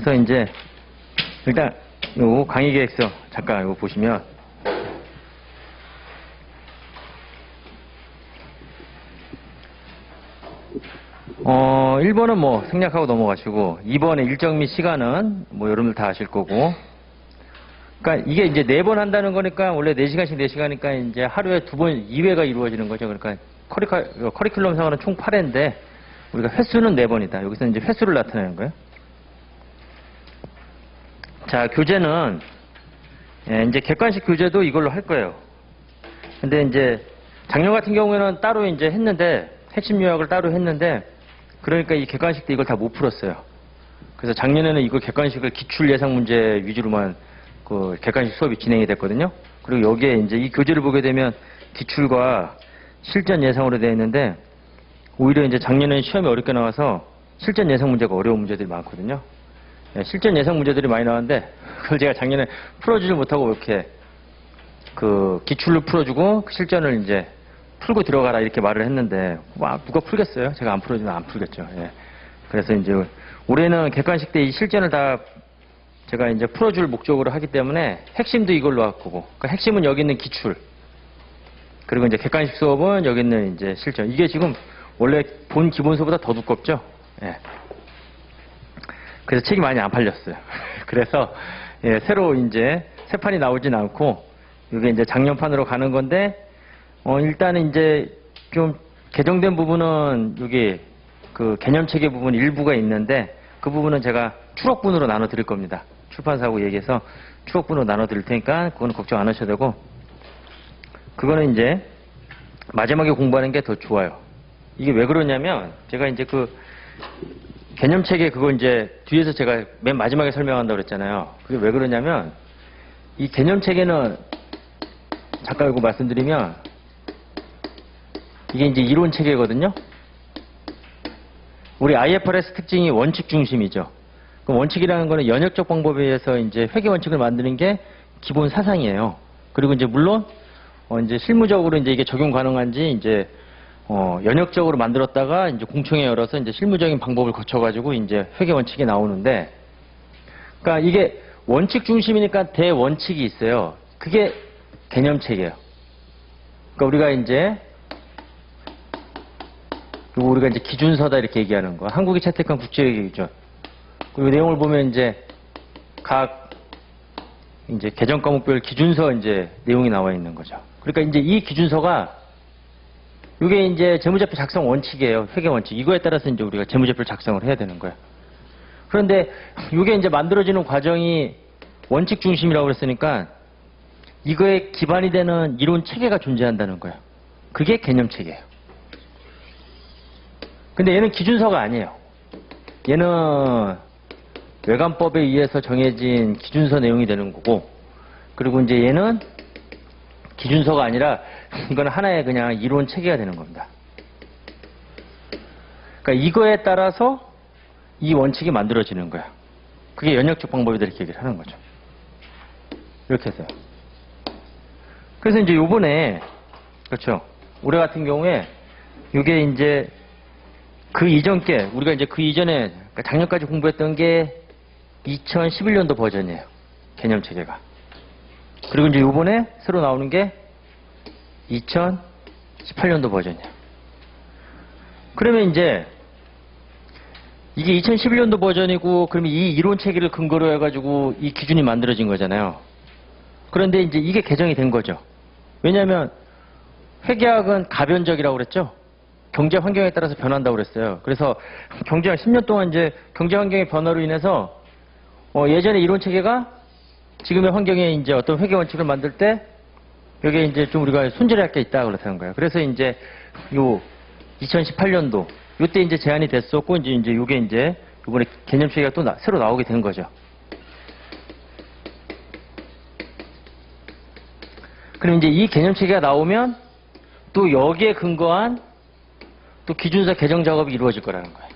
그래서 이제 일단 요 강의계획서 잠깐 이거 보시면 1번은 뭐 생략하고 넘어가시고 2번의 일정 및 시간은 뭐 여러분들 다 아실 거고, 그러니까 이게 이제 4번 한다는 거니까 원래 4시간씩 4시간이니까 이제 하루에 2번 2회가 이루어지는 거죠. 그러니까 커리큘럼상으로는 총 8회인데 우리가 횟수는 4번이다. 여기서 이제 횟수를 나타내는 거예요. 자, 교재는 이제 객관식 교재도 이걸로 할 거예요. 근데 이제 작년 같은 경우에는 따로 이제 했는데 핵심 요약을 따로 했는데, 그러니까 이 객관식 때 이걸 다 못 풀었어요. 그래서 작년에는 이거 객관식을 기출 예상 문제 위주로만 그 객관식 수업이 진행이 됐거든요. 그리고 여기에 이제 이 교재를 보게 되면 기출과 실전 예상으로 되어 있는데, 오히려 이제 작년에는 시험이 어렵게 나와서 실전 예상 문제가 어려운 문제들이 많거든요. 실전 예상 문제들이 많이 나왔는데 그걸 제가 작년에 풀어주지 못하고 이렇게 그 기출로 풀어주고 그 실전을 이제 풀고 들어가라 이렇게 말을 했는데, 누가 풀겠어요? 제가 안 풀어주면 안 풀겠죠. 예. 그래서 이제 올해는 객관식 때 이 실전을 다 제가 이제 풀어줄 목적으로 하기 때문에 핵심도 이걸로 할 거고, 그러니까 핵심은 여기 있는 기출, 그리고 이제 객관식 수업은 여기 있는 이제 실전. 이게 지금 원래 본 기본서보다 더 두껍죠. 예. 그래서 책이 많이 안 팔렸어요. 그래서 예, 새로 이제 새 판이 나오진 않고 이게 이제 작년판으로 가는 건데, 일단은 이제 좀 개정된 부분은 여기 그 개념체계 부분 일부가 있는데 그 부분은 제가 추록분으로 나눠 드릴 겁니다. 출판사하고 얘기해서 추록분으로 나눠 드릴 테니까 그거는 걱정 안 하셔도 되고, 그거는 이제 마지막에 공부하는 게 더 좋아요. 이게 왜 그러냐면 제가 이제 그 개념체계 그거 이제 뒤에서 제가 맨 마지막에 설명한다고 그랬잖아요. 그게 왜 그러냐면 이 개념체계는 잠깐 이거 말씀드리면 이게 이제 이론 체계거든요. 우리 IFRS 특징이 원칙 중심이죠. 그럼 원칙이라는 거는 연역적 방법에 의해서 이제 회계 원칙을 만드는 게 기본 사상이에요. 그리고 이제 물론 이제 실무적으로 이제 이게 적용 가능한지 이제 연역적으로 만들었다가 이제 공청회 열어서 이제 실무적인 방법을 거쳐가지고 이제 회계 원칙이 나오는데, 그러니까 이게 원칙 중심이니까 대원칙이 있어요. 그게 개념 체계예요. 그러니까 우리가 이제 기준서다 이렇게 얘기하는 거. 한국이 채택한 국제회계 기준. 그리고 내용을 보면 이제 각 이제 개정 과목별 기준서 이제 내용이 나와 있는 거죠. 그러니까 이제 이 기준서가 이게 이제 재무제표 작성 원칙이에요. 회계 원칙. 이거에 따라서 이제 우리가 재무제표를 작성을 해야 되는 거예요. 그런데 이게 이제 만들어지는 과정이 원칙 중심이라고 그랬으니까 이거에 기반이 되는 이론 체계가 존재한다는 거예요. 그게 개념 체계예요. 근데 얘는 기준서가 아니에요. 얘는 외관법에 의해서 정해진 기준서 내용이 되는 거고, 그리고 이제 얘는 기준서가 아니라 이건 하나의 그냥 이론 체계가 되는 겁니다. 그러니까 이거에 따라서 이 원칙이 만들어지는 거야. 그게 연역적 방법이다 이렇게 얘기를 하는 거죠. 이렇게 해서요. 그래서 이제 요번에 그렇죠. 올해 같은 경우에 이게 이제 그 이전 게 우리가 이제 그 이전에 그러니까 작년까지 공부했던 게 2011년도 버전이에요. 개념 체계가. 그리고 이제 요번에 새로 나오는 게 2018년도 버전이에요. 그러면 이제 이게 2011년도 버전이고, 그러면 이 이론 체계를 근거로 해가지고 이 기준이 만들어진 거잖아요. 그런데 이제 이게 개정이 된 거죠. 왜냐하면 회계학은 가변적이라고 그랬죠. 경제 환경에 따라서 변한다고 그랬어요. 그래서 10년 동안 이제 경제 환경의 변화로 인해서 예전에 이론 체계가 지금의 환경에 이제 어떤 회계 원칙을 만들 때 여기에 이제 좀 우리가 손질할 게 있다 그렇다는 거예요. 그래서 이제 요 2018년도 요때 이제 제안이 됐었고, 이제 요게 이제 요번에 개념 체계가 또 새로 나오게 된 거죠. 그럼 이제 이 개념 체계가 나오면 또 여기에 근거한 또 기준서 개정 작업이 이루어질 거라는 거예요.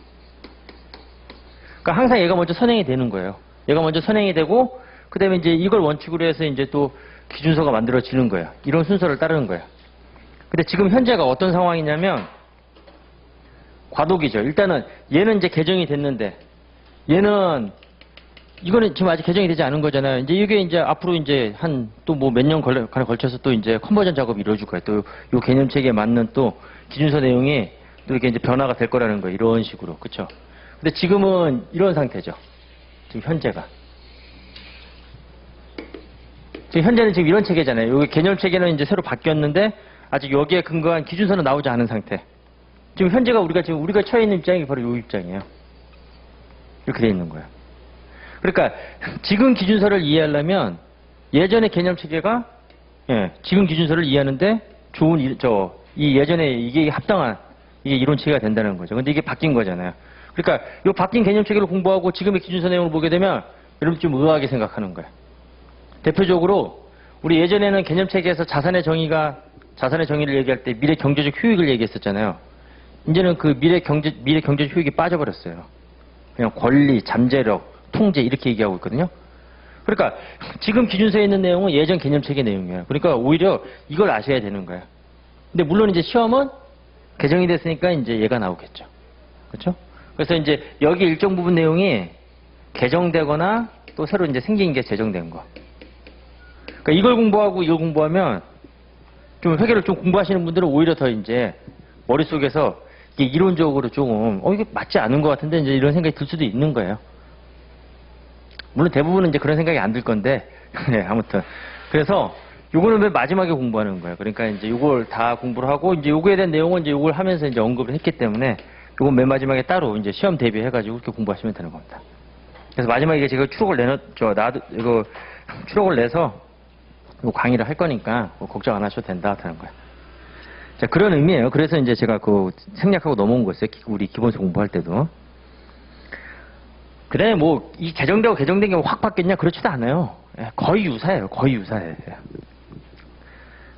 그러니까 항상 얘가 먼저 선행이 되는 거예요. 얘가 먼저 선행이 되고, 그 다음에 이제 이걸 원칙으로 해서 이제 또 기준서가 만들어지는 거예요. 이런 순서를 따르는 거예요. 근데 지금 현재가 어떤 상황이냐면 과도기죠. 일단은 얘는 이제 개정이 됐는데 얘는 이거는 지금 아직 개정이 되지 않은 거잖아요. 이제 이게 이제 앞으로 이제 한 또 뭐 몇 년 걸쳐서 또 이제 컨버전 작업이 이루어질 거예요. 또 요 개념 체계에 맞는 또 기준서 내용이 또 이렇게 이제 변화가 될 거라는 거예요. 이런 식으로. 그쵸? 근데 지금은 이런 상태죠. 지금 현재가. 지금 현재는 지금 이런 체계잖아요. 여기 개념 체계는 이제 새로 바뀌었는데 아직 여기에 근거한 기준서는 나오지 않은 상태. 지금 현재가 우리가 처해 있는 입장이 바로 이 입장이에요. 이렇게 돼 있는 거예요. 그러니까 지금 기준서를 이해하려면 예전의 개념 체계가 지금 기준서를 이해하는데 좋은 이 예전에 이게 합당한 이게 이론 체계가 된다는 거죠. 근데 이게 바뀐 거잖아요. 그러니까 이 바뀐 개념 체계를 공부하고 지금의 기준서 내용을 보게 되면 여러분 좀 의아하게 생각하는 거예요. 대표적으로 우리 예전에는 개념 체계에서 자산의 정의를 얘기할 때 미래 경제적 효익을 얘기했었잖아요. 이제는 그 미래 경제적 효익이 빠져버렸어요. 그냥 권리, 잠재력, 통제 이렇게 얘기하고 있거든요. 그러니까 지금 기준서에 있는 내용은 예전 개념 체계 내용이에요. 그러니까 오히려 이걸 아셔야 되는 거예요. 근데 물론 이제 시험은 개정이 됐으니까 이제 얘가 나오겠죠. 그렇죠? 그래서 이제 여기 일정 부분 내용이 개정되거나 또 새로 이제 생긴 게 제정된 거. 그러니까 이걸 공부하고 이걸 공부하면 좀 회계를 좀 공부하시는 분들은 오히려 더 이제 머릿속에서 이게 이론적으로 조금 이게 맞지 않은 것 같은데 이제 이런 생각이 들 수도 있는 거예요. 물론 대부분은 이제 그런 생각이 안 들 건데 네, 아무튼 그래서 요거는 맨 마지막에 공부하는 거예요. 그러니까 이제 요걸 다 공부를 하고 이제 요거에 대한 내용은 이제 요걸 하면서 이제 언급을 했기 때문에 요건 맨 마지막에 따로 이제 시험 대비해가지고 이렇게 공부하시면 되는 겁니다. 그래서 마지막에 제가 이거 추록을 내서 요 강의를 할 거니까 뭐 걱정 안 하셔도 된다 하는 거예요. 자, 그런 의미예요. 그래서 이제 제가 그 생략하고 넘어온 거였어요. 우리 기본서 공부할 때도. 그래, 뭐, 이 개정되고 개정된 게 확 바뀌었냐? 그렇지도 않아요. 거의 유사해요. 거의 유사해요.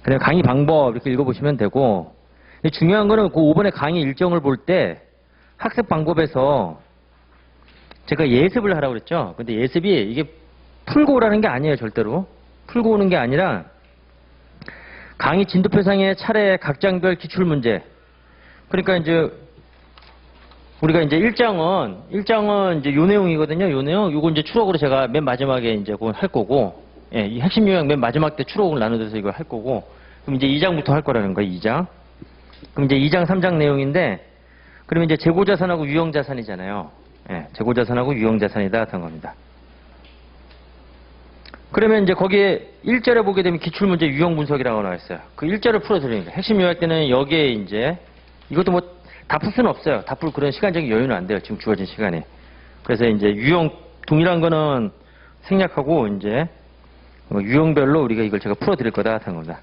그래, 강의 방법 이렇게 읽어보시면 되고, 근데 중요한 거는 그 5번의 강의 일정을 볼 때 학습 방법에서 제가 예습을 하라고 그랬죠. 근데 예습이 이게 풀고 오라는 게 아니에요, 절대로. 풀고 오는 게 아니라 강의 진도표상의 차례 각 장별 기출문제. 그러니까 이제 우리가 이제 1장은 이제 요 내용이거든요. 요 내용. 요거 이제 추록으로 제가 맨 마지막에 이제 그걸 할 거고, 이 핵심 요약 맨 마지막 때 추록을 나눠서 이걸 할 거고, 그럼 이제 2장부터 할 거라는 거예요, 2장. 그럼 이제 2장, 3장 내용인데, 그러면 이제 재고자산하고 유형자산이잖아요. 재고자산하고 유형자산이다 같은 겁니다. 그러면 이제 거기에 1절에 보게 되면 기출문제 유형 분석이라고 나와 있어요. 그 1절을 풀어드리니까. 핵심 요약 때는 여기에 이제, 이것도 뭐, 다 풀 수는 없어요. 다 풀 그런 시간적인 여유는 안 돼요. 지금 주어진 시간에. 그래서 이제 유형, 동일한 거는 생략하고 이제 유형별로 우리가 이걸 제가 풀어드릴 거다 하는 겁니다.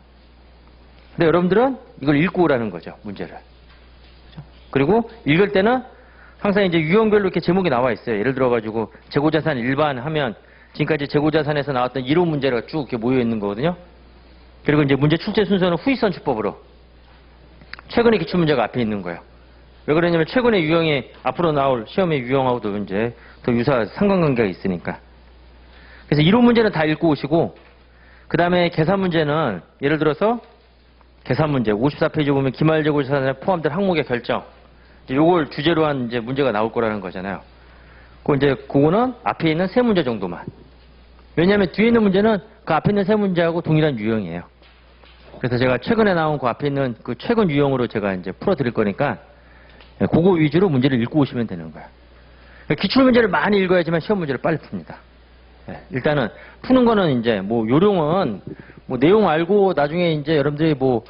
근데 여러분들은 이걸 읽고 오라는 거죠. 문제를. 그렇죠? 그리고 읽을 때는 항상 이제 유형별로 이렇게 제목이 나와 있어요. 예를 들어가지고 재고자산 일반 하면 지금까지 재고자산에서 나왔던 이론 문제가 쭉 이렇게 모여 있는 거거든요. 그리고 이제 문제 출제 순서는 후위선출법으로. 최근의 기출문제가 앞에 있는 거예요. 왜 그러냐면 최근의 유형이 앞으로 나올 시험의 유형하고도 이제 더 유사 상관관계가 있으니까. 그래서 이론 문제는 다 읽고 오시고 그 다음에 계산 문제는 예를 들어서 계산 문제 54페이지 보면 기말재고자산에 포함된 항목의 결정. 요걸 주제로 한 이제 문제가 나올 거라는 거잖아요. 그거는 앞에 있는 세 문제 정도만. 왜냐하면 뒤에 있는 문제는 그 앞에 있는 세 문제하고 동일한 유형이에요. 그래서 제가 최근에 나온 그 앞에 있는 그 최근 유형으로 제가 이제 풀어드릴 거니까 그거 위주로 문제를 읽고 오시면 되는 거예요. 기출 문제를 많이 읽어야지만 시험 문제를 빨리 풉니다. 일단은 푸는 거는 이제 뭐 요령은 뭐 내용 알고 나중에 이제 여러분들이 뭐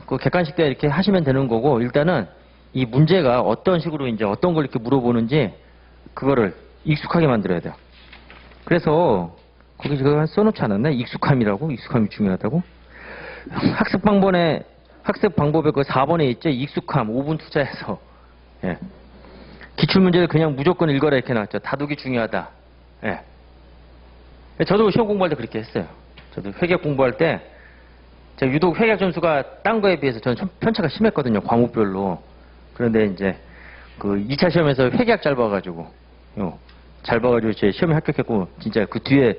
그 객관식 때 이렇게 하시면 되는 거고 일단은 이 문제가 어떤 식으로 이제 어떤 걸 이렇게 물어보는지 그거를 익숙하게 만들어야 돼요. 그래서 거기 제가 써놓지 않았나? 익숙함이라고? 익숙함이 중요하다고? 학습 방법에 그 4번에 있죠? 익숙함, 5분 투자해서. 기출문제를 그냥 무조건 읽어라 이렇게 나왔죠. 다독이 중요하다. 저도 시험 공부할 때 그렇게 했어요. 저도 회계 공부할 때 제가 유독 회계 점수가 딴 거에 비해서 저는 편차가 심했거든요. 과목별로. 그런데 이제 그 2차 시험에서 회계학 잘 봐가지고 제 시험에 합격했고 진짜 그 뒤에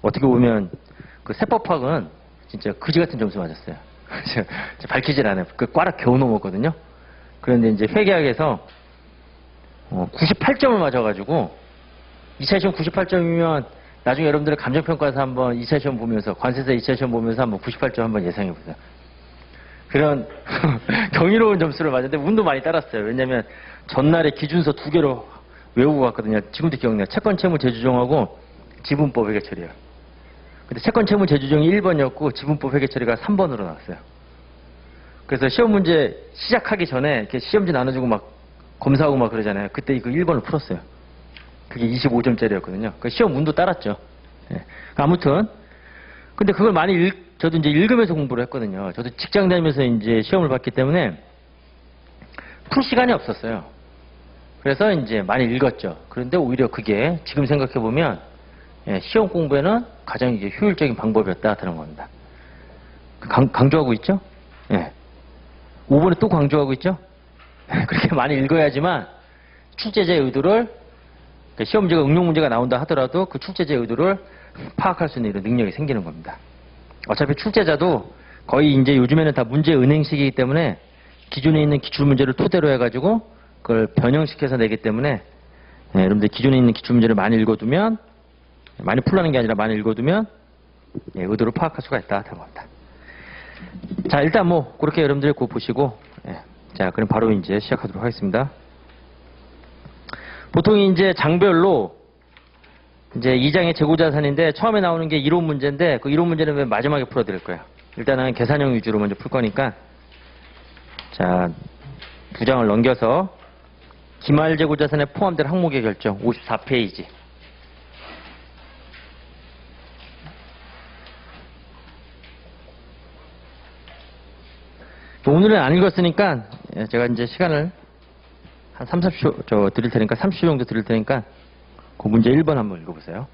어떻게 보면 그 세법학은 진짜 그지 같은 점수 맞았어요. 밝히질 않아요. 그 꽈락 겨우 넘었거든요. 그런데 이제 회계학에서 98점을 맞아가지고 2차 시험 98점이면 나중에 여러분들의 감정평가에서 한번 2차 시험 보면서, 관세사 2차 시험 보면서 한번 98점 한번 예상해보세요. 그런 경이로운 점수를 맞았는데 운도 많이 따랐어요. 왜냐면 전날에 기준서 2개로 외우고 갔거든요. 지금도 기억나요. 채권 채무 재조정하고 지분법 회계 처리요. 근데 채권 채무 재조정이 1번이었고 지분법 회계 처리가 3번으로 나왔어요. 그래서 시험 문제 시작하기 전에 이렇게 시험지 나눠주고 막 검사하고 막 그러잖아요. 그때 그 1번을 풀었어요. 그게 25점짜리였거든요. 그 시험 운도 따랐죠. 예. 아무튼 근데 그걸 많이 저도 이제 읽으면서 공부를 했거든요. 저도 직장 다니면서 이제 시험을 봤기 때문에 풀 시간이 없었어요. 그래서 이제 많이 읽었죠. 그런데 오히려 그게 지금 생각해 보면 시험 공부에는 가장 이제 효율적인 방법이었다 하는 겁니다. 강조하고 있죠? 예. 5번에 또 강조하고 있죠? 그렇게 많이 읽어야지만 출제자의 의도를, 시험 문제가 응용 문제가 나온다 하더라도 그 출제자의 의도를 파악할 수 있는 이런 능력이 생기는 겁니다. 어차피 출제자도 거의 이제 요즘에는 다 문제 은행식이기 때문에 기존에 있는 기출문제를 토대로 해가지고 그걸 변형시켜서 내기 때문에 여러분들 기존에 있는 기출문제를 많이 읽어두면, 많이 풀라는 게 아니라 많이 읽어두면 의도를 파악할 수가 있다 하는 겁니다. 자, 일단 뭐 그렇게 여러분들이 그거 보시고, 자, 그럼 바로 이제 시작하도록 하겠습니다. 보통 이제 장별로 이제 2장의 재고자산인데 처음에 나오는 게 이론 문제인데 그 이론 문제는 맨 마지막에 풀어드릴 거예요. 일단은 계산형 위주로 먼저 풀 거니까, 자, 2장을 넘겨서 기말 재고자산에 포함된 항목의 결정 54페이지. 오늘은 안 읽었으니까 제가 이제 시간을 한 30초 드릴 테니까 30초 정도 드릴 테니까 그 문제 1번 한번 읽어보세요.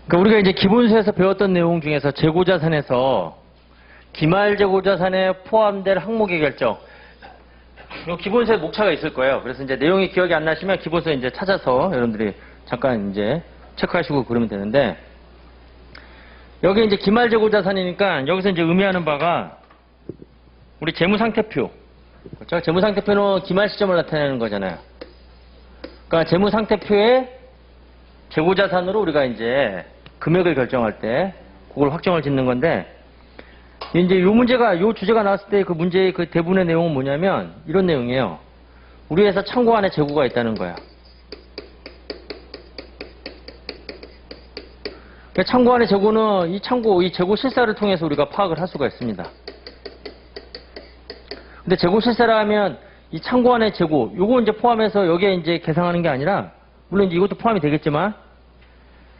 그러니까 우리가 이제 기본서에서 배웠던 내용 중에서 재고자산에서 기말재고자산에 포함될 항목의 결정, 이 기본서에 목차가 있을 거예요. 그래서 이제 내용이 기억이 안 나시면 기본서 이제 찾아서 여러분들이 잠깐 이제 체크하시고 그러면 되는데, 여기 이제 기말재고자산이니까 여기서 이제 의미하는 바가 우리 재무상태표, 그렇죠? 재무상태표는 기말 시점을 나타내는 거잖아요. 그러니까 재무상태표에 재고자산으로 우리가 이제 금액을 결정할 때 그걸 확정을 짓는 건데, 이제 요 문제가, 요 주제가 나왔을 때 그 문제의 그 대부분의 내용은 뭐냐면 이런 내용이에요. 우리 회사 창고 안에 재고가 있다는 거야. 그러니까 창고 안에 재고는 이 재고 실사를 통해서 우리가 파악을 할 수가 있습니다. 근데 재고 실사라 하면 이 창고 안에 재고, 요거 이제 포함해서 여기에 이제 계상하는 게 아니라, 물론 이제 이것도 포함이 되겠지만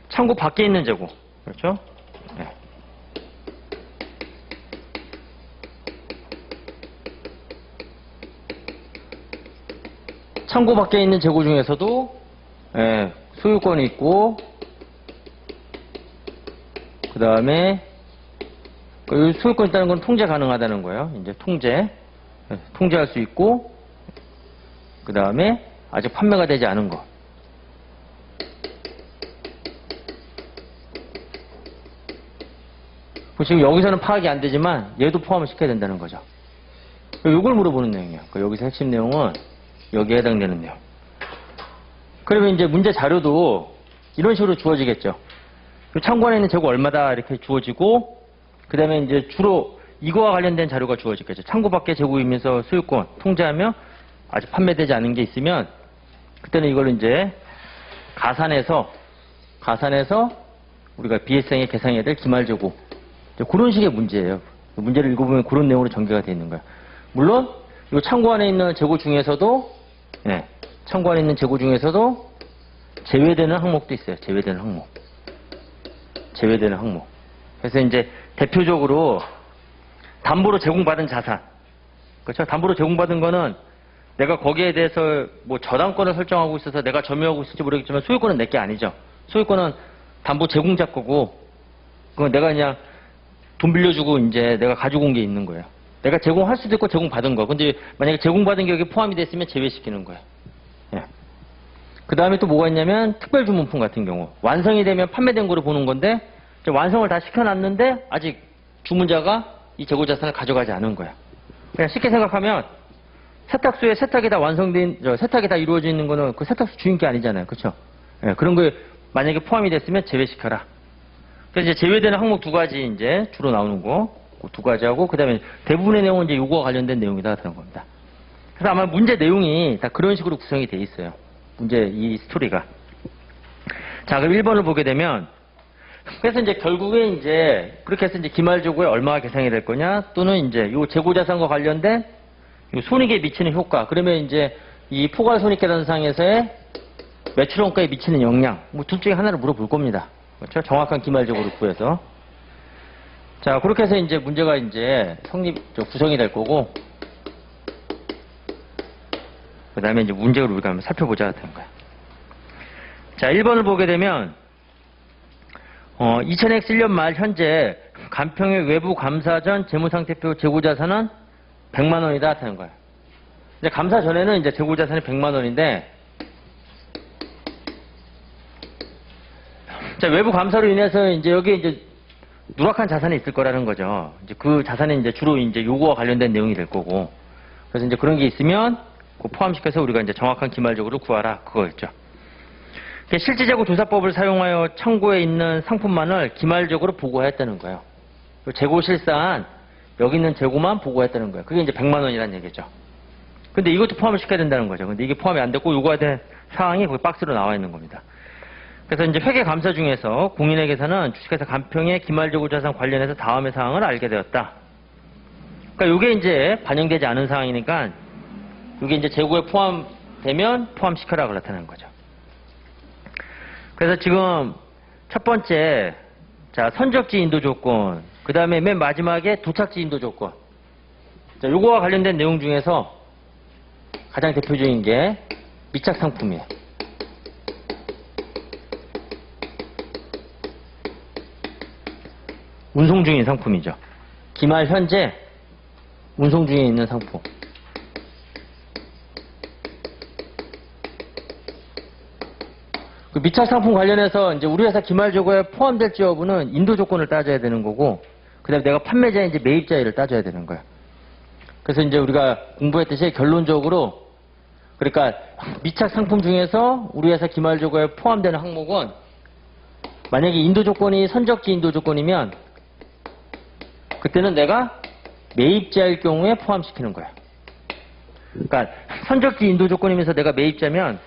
창고 밖에 있는 재고, 그렇죠? 네. 창고 밖에 있는 재고 중에서도 소유권이 있고, 그 다음에 소유권 있다는 건 통제 가능하다는 거예요. 이제 통제할 수 있고, 그 다음에 아직 판매가 되지 않은 거. 지금 여기서는 파악이 안 되지만 얘도 포함을 시켜야 된다는 거죠. 이걸 물어보는 내용이에요. 여기서 핵심 내용은 여기에 해당되는 내용. 그러면 이제 문제 자료도 이런 식으로 주어지겠죠. 창고 안에 있는 재고 얼마다 이렇게 주어지고, 그 다음에 이제 주로 이거와 관련된 자료가 주어지겠죠. 창고 밖에 재고이면서 소유권 통제하며 아직 판매되지 않은 게 있으면 그때는 이걸 이제 가산해서 우리가 비회생에 계상해야 될 기말재고, 그런 식의 문제예요. 문제를 읽어보면 그런 내용으로 전개가 되어 있는 거예요. 물론 이 창고 안에 있는 재고 중에서도 제외되는 항목도 있어요. 제외되는 항목. 그래서 이제 대표적으로 담보로 제공받은 자산, 그렇죠? 담보로 제공받은 거는 내가 거기에 대해서 뭐 저당권을 설정하고 있어서 내가 점유하고 있을지 모르겠지만 소유권은 내 게 아니죠. 소유권은 담보 제공자 거고, 그건 내가 그냥 돈 빌려주고 이제 내가 가지고 온 게 있는 거예요. 내가 제공할 수도 있고 제공받은 거. 근데 만약에 제공받은 게 여기 포함이 됐으면 제외시키는 거예요. 예. 그 다음에 또 뭐가 있냐면 특별주문품 같은 경우. 완성이 되면 판매된 거로 보는 건데, 이제 완성을 다 시켜놨는데 아직 주문자가 이 재고자산을 가져가지 않은 거야. 그냥 쉽게 생각하면 세탁소에 세탁이 다 완성된, 세탁이 다 이루어져 있는 거는 그 세탁소 주인께 아니잖아요. 그렇죠? 예, 그런 거에 만약에 포함이 됐으면 제외시켜라. 그래서 이제 제외되는 항목 두 가지 이제 주로 나오는 거, 그 두 가지 하고, 그 다음에 대부분의 내용은 이제 요거와 관련된 내용이다 하는 겁니다. 그래서 아마 문제 내용이 다 그런 식으로 구성이 돼 있어요. 문제 이 스토리가. 자, 그럼 1번을 보게 되면, 그래서 이제 결국에 이제 그렇게 해서 이제 기말재고에 얼마가 계상이 될 거냐, 또는 이제 요 재고자산과 관련된 요 손익에 미치는 효과. 그러면 이제 이 포괄 손익계산상에서의 매출원가에 미치는 영향, 뭐 둘 중에 하나를 물어볼 겁니다. 그렇죠? 정확한 기말재고를 구해서. 자, 그렇게 해서 이제 문제가 이제 구성이 될 거고, 그 다음에 이제 문제를 우리가 한번 살펴보자 하는 거야. 자, 1번을 보게 되면, 2000X 1년 말 현재 간평의 외부 감사 전 재무상태표 재고자산은 100만 원이다 하는 거야. 이제 감사 전에는 이제 재고자산이 100만 원인데, 자, 외부 감사로 인해서 이제 여기에 이제 누락한 자산이 있을 거라는 거죠. 이제 그 자산이 이제 주로 이제 요거와 관련된 내용이 될 거고. 그래서 이제 그런 게 있으면 그 포함시켜서 우리가 이제 정확한 기말재고를 구하라. 그거였죠. 실질재고 조사법을 사용하여 창고에 있는 상품만을 기말재고로 보고했다는 거예요. 재고 실사한 여기 있는 재고만 보고했다는 거예요. 그게 이제 100만 원이라는 얘기죠. 근데 이것도 포함을 시켜야 된다는 거죠. 근데 이게 포함이 안 됐고 요거에 대한 사항이 거기 박스로 나와 있는 겁니다. 그래서 이제 회계 감사 중에서 공인회계사는 주식회사 간평의 기말재고 자산 관련해서 다음의 사항을 알게 되었다. 그러니까 요게 이제 반영되지 않은 사항이니까 요게 이제 재고에 포함되면 포함시켜라고 나타나는 거죠. 그래서 지금 첫 번째, 자, 선적지 인도 조건, 그 다음에 맨 마지막에 도착지 인도 조건. 자, 요거와 관련된 내용 중에서 가장 대표적인 게 미착 상품이에요. 운송 중인 상품이죠. 기말 현재 운송 중에 있는 상품. 그 미착 상품 관련해서 이제 우리 회사 기말재고에 포함될지 여부는 인도 조건을 따져야 되는 거고, 그다음에 내가 판매자인지 매입자인지를 따져야 되는 거예요. 그래서 이제 우리가 공부했듯이 결론적으로, 그러니까 미착 상품 중에서 우리 회사 기말재고에 포함되는 항목은 만약에 인도 조건이 선적지 인도 조건이면 그때는 내가 매입자일 경우에 포함시키는 거야. 그러니까 선적지 인도 조건이면서 내가 매입자면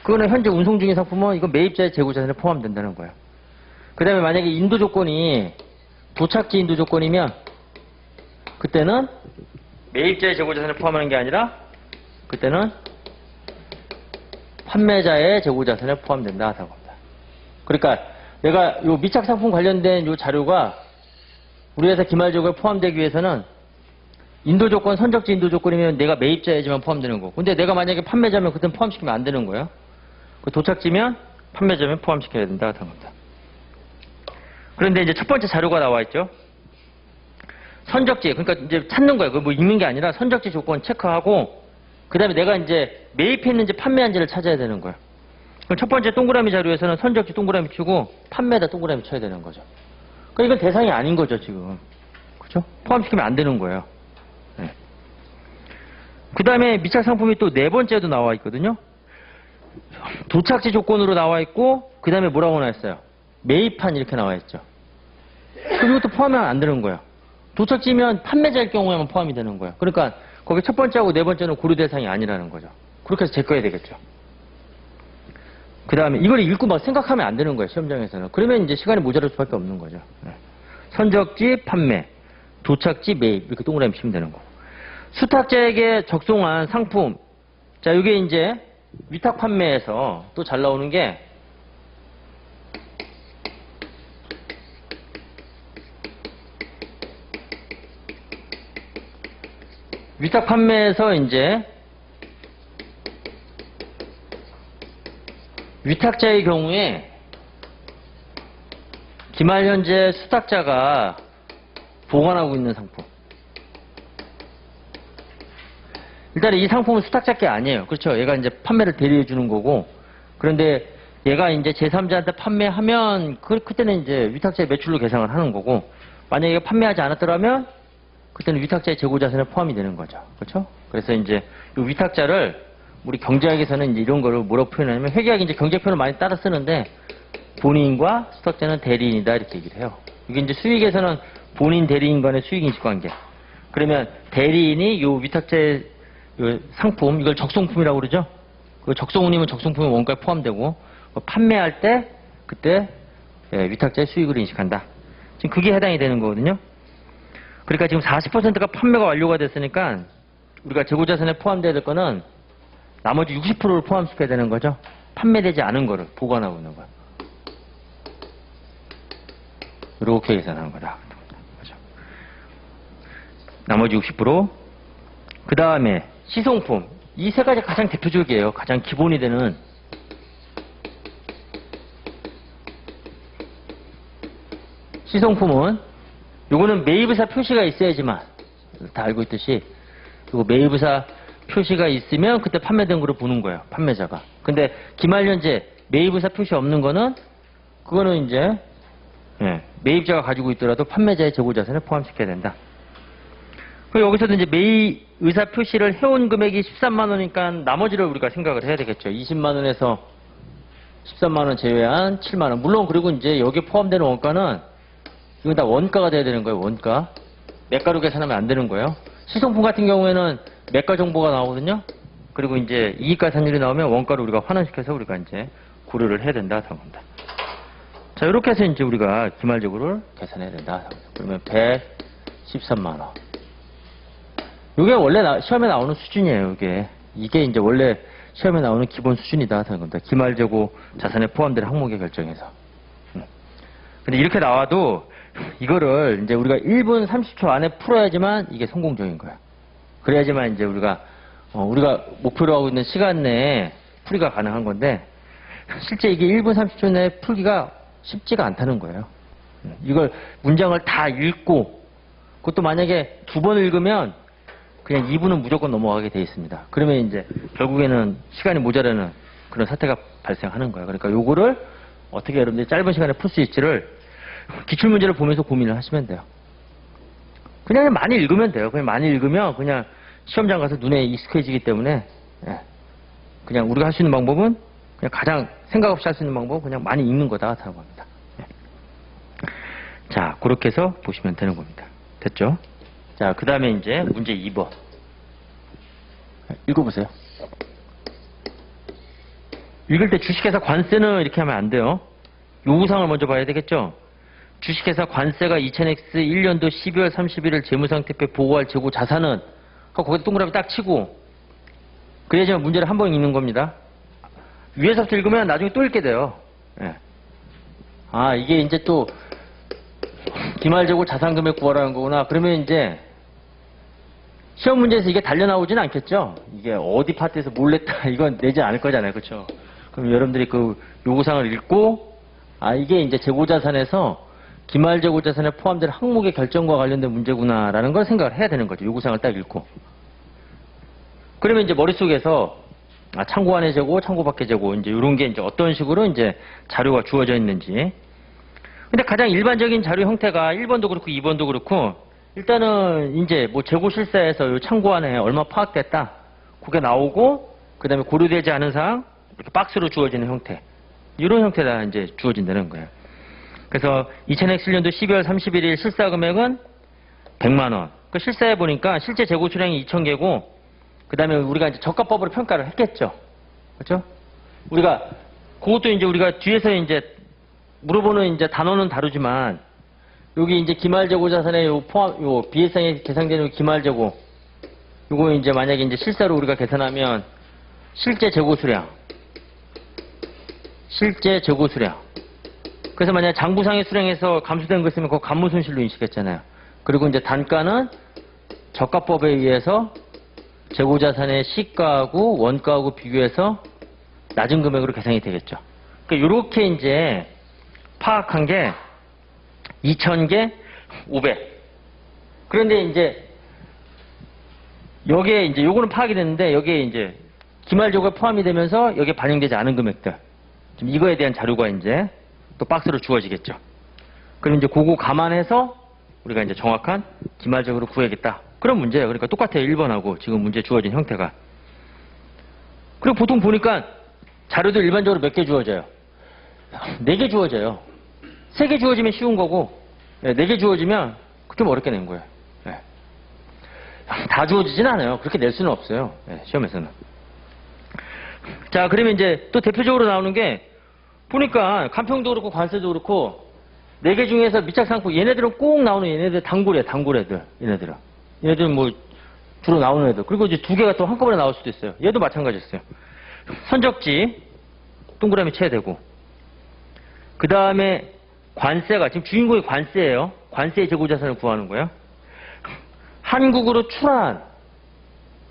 그거는 현재 운송 중인 상품은 이건 매입자의 재고자산에 포함된다는 거야. 그 다음에 만약에 인도 조건이 도착지 인도 조건이면 그때는 매입자의 재고자산에 포함하는 게 아니라 그때는 판매자의 재고자산에 포함된다 하는 겁니다. 그러니까 내가 요 미착 상품 관련된 요 자료가 우리 회사 기말재고에 포함되기 위해서는 인도 조건, 선적지 인도 조건이면 내가 매입자야지만 포함되는 거고. 근데 내가 만약에 판매자면 그때는 포함시키면 안 되는 거예요. 그 도착지면 판매자면 포함시켜야 된다 하는 겁니다. 그런데 이제 첫 번째 자료가 나와 있죠. 선적지, 그러니까 이제 찾는 거예요. 그거 뭐 읽는 게 아니라 선적지 조건 체크하고 그 다음에 내가 이제 매입했는지 판매한지를 찾아야 되는 거예요. 그럼 첫 번째 동그라미 자료에서는 선적지 동그라미 치고 판매에다 동그라미 쳐야 되는 거죠. 그러니까 이건 대상이 아닌 거죠, 지금. 그렇죠? 포함시키면 안 되는 거예요. 네. 그 다음에 미착 상품이 또 네 번째도 나와 있거든요. 도착지 조건으로 나와 있고, 그 다음에 뭐라고 나와 있어요? 매입한 이렇게 나와 있죠. 그럼 이것도 포함하면 안 되는 거예요. 도착지면 판매자일 경우에만 포함이 되는 거예요. 그러니까 거기 첫 번째하고 네 번째는 고려 대상이 아니라는 거죠. 그렇게 해서 제껴야 되겠죠. 그 다음에 이걸 읽고 막 생각하면 안 되는 거예요, 시험장에서는. 그러면 이제 시간이 모자랄 수밖에 없는 거죠. 네. 선적지 판매, 도착지 매입, 이렇게 동그라미 치면 되는 거고. 수탁자에게 적송한 상품. 자, 이게 이제 위탁 판매에서 또 잘 나오는 게 위탁 판매에서 이제 위탁자의 경우에 기말현재 수탁자가 보관하고 있는 상품. 일단 이 상품은 수탁자 게 아니에요. 그렇죠? 얘가 이제 판매를 대리해 주는 거고. 그런데 얘가 이제 제3자한테 판매하면 그때는 이제 위탁자의 매출로 계상을 하는 거고, 만약에 판매하지 않았더라면 그때는 위탁자의 재고 자산에 포함이 되는 거죠. 그렇죠? 그래서 이제 이 위탁자를 우리 경제학에서는 이제 이런 거를 뭐라고 표현하냐면, 회계학이 이제 경제표현을 많이 따라 쓰는데 본인과 수탁자는 대리인이다 이렇게 얘기를 해요. 이게 이제 수익에서는 본인 대리인 간의 수익인식 관계. 그러면 대리인이 이 위탁자의 요 상품, 이걸 적송품이라고 그러죠? 그 적송운이면 적송품이 원가에 포함되고, 판매할 때 그때 위탁자의 수익을 인식한다. 지금 그게 해당이 되는 거거든요. 그러니까 지금 40%가 판매가 완료가 됐으니까 우리가 재고자산에 포함돼야 될 거는 나머지 60%를 포함시켜야 되는 거죠. 판매되지 않은 거를 보관하고 있는 거. 이렇게 계산하는 거다. 그렇죠? 나머지 60%. 그 다음에 시송품. 이 세 가지 가장 대표적이에요. 가장 기본이 되는. 시송품은 요거는 매입의사 표시가 있어야지만, 다 알고 있듯이 요거 매입의사 표시가 있으면 그때 판매된 거를 보는 거예요. 판매자가. 근데 기말현재 매입의사 표시 없는 거는 그거는 이제 매입자가 가지고 있더라도 판매자의 재고자산에 포함시켜야 된다. 그리고 여기서도 이제 매입의사 표시를 해온 금액이 13만 원이니까 나머지를 우리가 생각을 해야 되겠죠. 20만 원에서 13만 원 제외한 7만 원. 물론 그리고 이제 여기에 포함되는 원가는 이건 다 원가가 돼야 되는 거예요. 원가. 매가로 계산하면 안 되는 거예요. 시송품 같은 경우에는 매가 정보가 나오거든요. 그리고 이제 이익가산율이 나오면 원가를 우리가 환원시켜서 우리가 이제 고려를 해야 된다. 합니다. 자, 이렇게 해서 이제 우리가 기말재고를 계산해야 된다. 그러면 113만 원. 이게 원래 시험에 나오는 수준이에요. 이게 이제 원래 시험에 나오는 기본 수준이다. 하는 겁니다. 기말재고 자산에 포함된 항목의 결정에서. 근데 이렇게 나와도 이거를 이제 우리가 1분 30초 안에 풀어야지만 이게 성공적인 거야. 그래야지만 이제 우리가 목표로 하고 있는 시간 내에 풀이가 가능한 건데, 실제 이게 1분 30초 내에 풀기가 쉽지가 않다는 거예요. 이걸 문장을 다 읽고, 그것도 만약에 2번 읽으면 그냥 2분은 무조건 넘어가게 돼 있습니다. 그러면 이제 결국에는 시간이 모자라는 그런 사태가 발생하는 거예요. 그러니까 요거를 어떻게 여러분들이 짧은 시간에 풀 수 있지를 기출문제를 보면서 고민을 하시면 돼요. 그냥 많이 읽으면 돼요. 그냥 많이 읽으면 그냥 시험장 가서 눈에 익숙해지기 때문에, 그냥 우리가 할 수 있는 방법은 그냥 가장 생각 없이 할 수 있는 방법은 그냥 많이 읽는 거다. 라고 합니다. 자, 그렇게 해서 보시면 되는 겁니다. 됐죠? 자, 그 다음에 이제 문제 2번. 읽어보세요. 읽을 때 주식회사 관세는 이렇게 하면 안 돼요. 요구사항을 먼저 봐야 되겠죠? 주식회사 관세가 2000X 1년도 12월 31일 재무상태표에 보고할 재고 자산은 하고 거기다 동그라미 딱 치고, 그래야지만 문제를 한 번 읽는 겁니다. 위에서부터 읽으면 나중에 또 읽게 돼요. 아, 이게 이제 또 기말재고 자산금액 구하라는 거구나. 그러면 이제 시험 문제에서 이게 달려 나오지는 않겠죠? 이게 어디 파트에서 뭘 냈다 이건 내지 않을 거잖아요. 그렇죠? 그럼 여러분들이 그 요구사항을 읽고, 아, 이게 이제 재고자산에서 기말재고자산에 포함된 항목의 결정과 관련된 문제구나라는 걸 생각을 해야 되는 거죠. 요구사항을 딱 읽고. 그러면 이제 머릿속에서 창고 안의 재고, 창고 밖의 재고, 이제 이런 게 이제 어떤 식으로 이제 자료가 주어져 있는지. 근데 가장 일반적인 자료 형태가 1번도 그렇고 2번도 그렇고, 일단은 이제 뭐 재고 실사에서 요 창고 안에 얼마 파악됐다. 그게 나오고, 그 다음에 고려되지 않은 사항, 이렇게 박스로 주어지는 형태. 이런 형태가 이제 주어진다는 거예요. 그래서 2000X 1년도 12월 31일 실사 금액은 100만 원. 그 실사해 보니까 실제 재고 수량이 2000개고, 그 다음에 우리가 이제 저가법으로 평가를 했겠죠. 그렇죠? 우리가, 그것도 이제 우리가 뒤에서 이제 물어보는 이제 단어는 다르지만, 여기 이제 기말재고 자산에 요 포함, 요 비해상에 계산되는 기말재고, 요거 이제 만약에 이제 실사로 우리가 계산하면, 실제 재고 수량. 그래서 만약 장부상의 수량에서 감소된 거 있으면 그거 감무손실로 인식했잖아요. 그리고 이제 단가는 저가법에 의해서 재고자산의 시가하고 원가하고 비교해서 낮은 금액으로 계산이 되겠죠. 그러니까 이렇게 이제 파악한 게 2,000개 500. 그런데 이제 여기에 이제 요거는 파악이 됐는데 여기에 이제 기말재고가 포함이 되면서 여기에 반영되지 않은 금액들. 지금 이거에 대한 자료가 이제 또 박스로 주어지겠죠. 그럼 이제 그거 감안해서 우리가 이제 정확한 기말재고를 구해야겠다. 그런 문제예요. 그러니까 똑같아요. 1번하고 지금 문제 주어진 형태가. 그리고 보통 보니까 자료도 일반적으로 몇 개 주어져요? 4개 주어져요. 3개 주어지면 쉬운 거고 4개 주어지면 좀 어렵게 낸 거예요. 네. 다 주어지진 않아요. 그렇게 낼 수는 없어요. 네, 시험에서는. 자, 그러면 이제 또 대표적으로 나오는 게 보니까 간평도 그렇고 관세도 그렇고 4개 중에서 미착상품 얘네들은 꼭 나오는 얘네들 단골애들 얘네들은 뭐 주로 나오는 애들. 그리고 이제 2개가 또 한꺼번에 나올 수도 있어요. 얘도 마찬가지였어요. 선적지 동그라미 쳐야 되고 그 다음에 관세가 지금 주인공이 관세예요. 관세의 재고자산을 구하는 거예요. 한국으로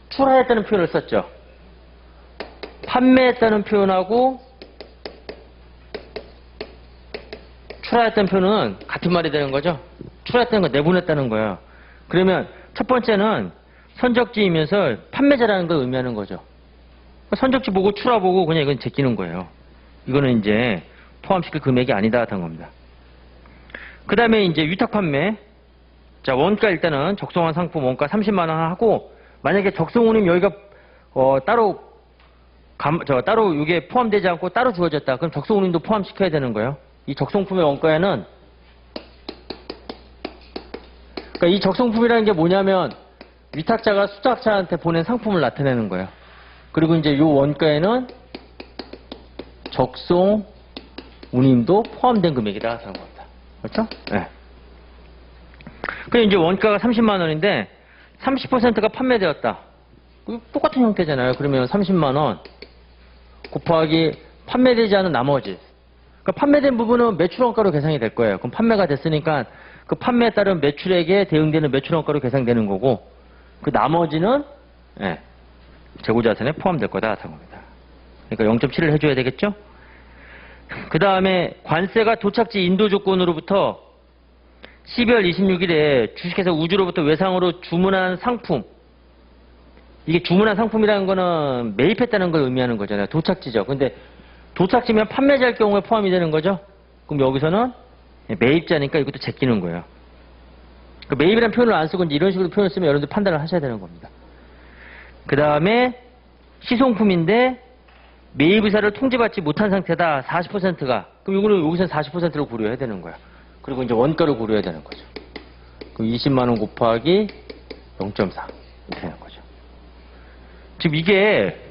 출하했다는 표현을 썼죠. 판매했다는 표현하고 출하했다는 표현은 같은 말이 되는 거죠. 출하했다는 건 내보냈다는 거예요. 그러면 첫 번째는 선적지이면서 판매자라는 걸 의미하는 거죠. 선적지 보고 출하 보고 그냥 이건 제끼는 거예요. 이거는 이제 포함시킬 금액이 아니다 하는 겁니다. 그 다음에 이제 위탁 판매. 자, 원가 일단은 적송한 상품 원가 30만 원 하고 만약에 적송운임 여기가 따로 이게 포함되지 않고 따로 주어졌다. 그럼 적송운임도 포함시켜야 되는 거예요. 이 적송품의 원가에는 그러니까 이 적송품이라는 게 뭐냐면 위탁자가 수탁자한테 보낸 상품을 나타내는 거예요. 그리고 이제 이 원가에는 적송 운임도 포함된 금액이다 하는 겁니다. 그렇죠? 네. 그럼 이제 원가가 30만 원인데 30%가 판매되었다. 똑같은 형태잖아요. 그러면 30만 원 곱하기 판매되지 않은 나머지. 그러니까 판매된 부분은 매출원가로 계산이 될 거예요. 그럼 판매가 됐으니까 그 판매에 따른 매출액에 대응되는 매출원가로 계산되는 거고 그 나머지는 재고자산에 포함될 거다 하는 겁니다. 그러니까 0.7을 해줘야 되겠죠? 그 다음에 관세가 도착지 인도 조건으로부터 12월 26일에 주식회사 우주로부터 외상으로 주문한 상품. 이게 주문한 상품이라는 거는 매입했다는 걸 의미하는 거잖아요. 도착지죠. 근데 도착지면 판매자일 경우에 포함이 되는 거죠. 그럼 여기서는 매입자니까 이것도 제끼는 거예요. 그 매입이라는 표현을 안 쓰고 이제 이런 식으로 표현을 쓰면 여러분들 판단을 하셔야 되는 겁니다. 그 다음에 시송품인데 매입 의사를 통지받지 못한 상태다. 40%가. 그럼 이거는 여기서는 40%를 고려해야 되는 거야. 그리고 이제 원가를 고려해야 되는 거죠. 그럼 20만 원 곱하기 0.4 이렇게 되는 거죠. 지금 이게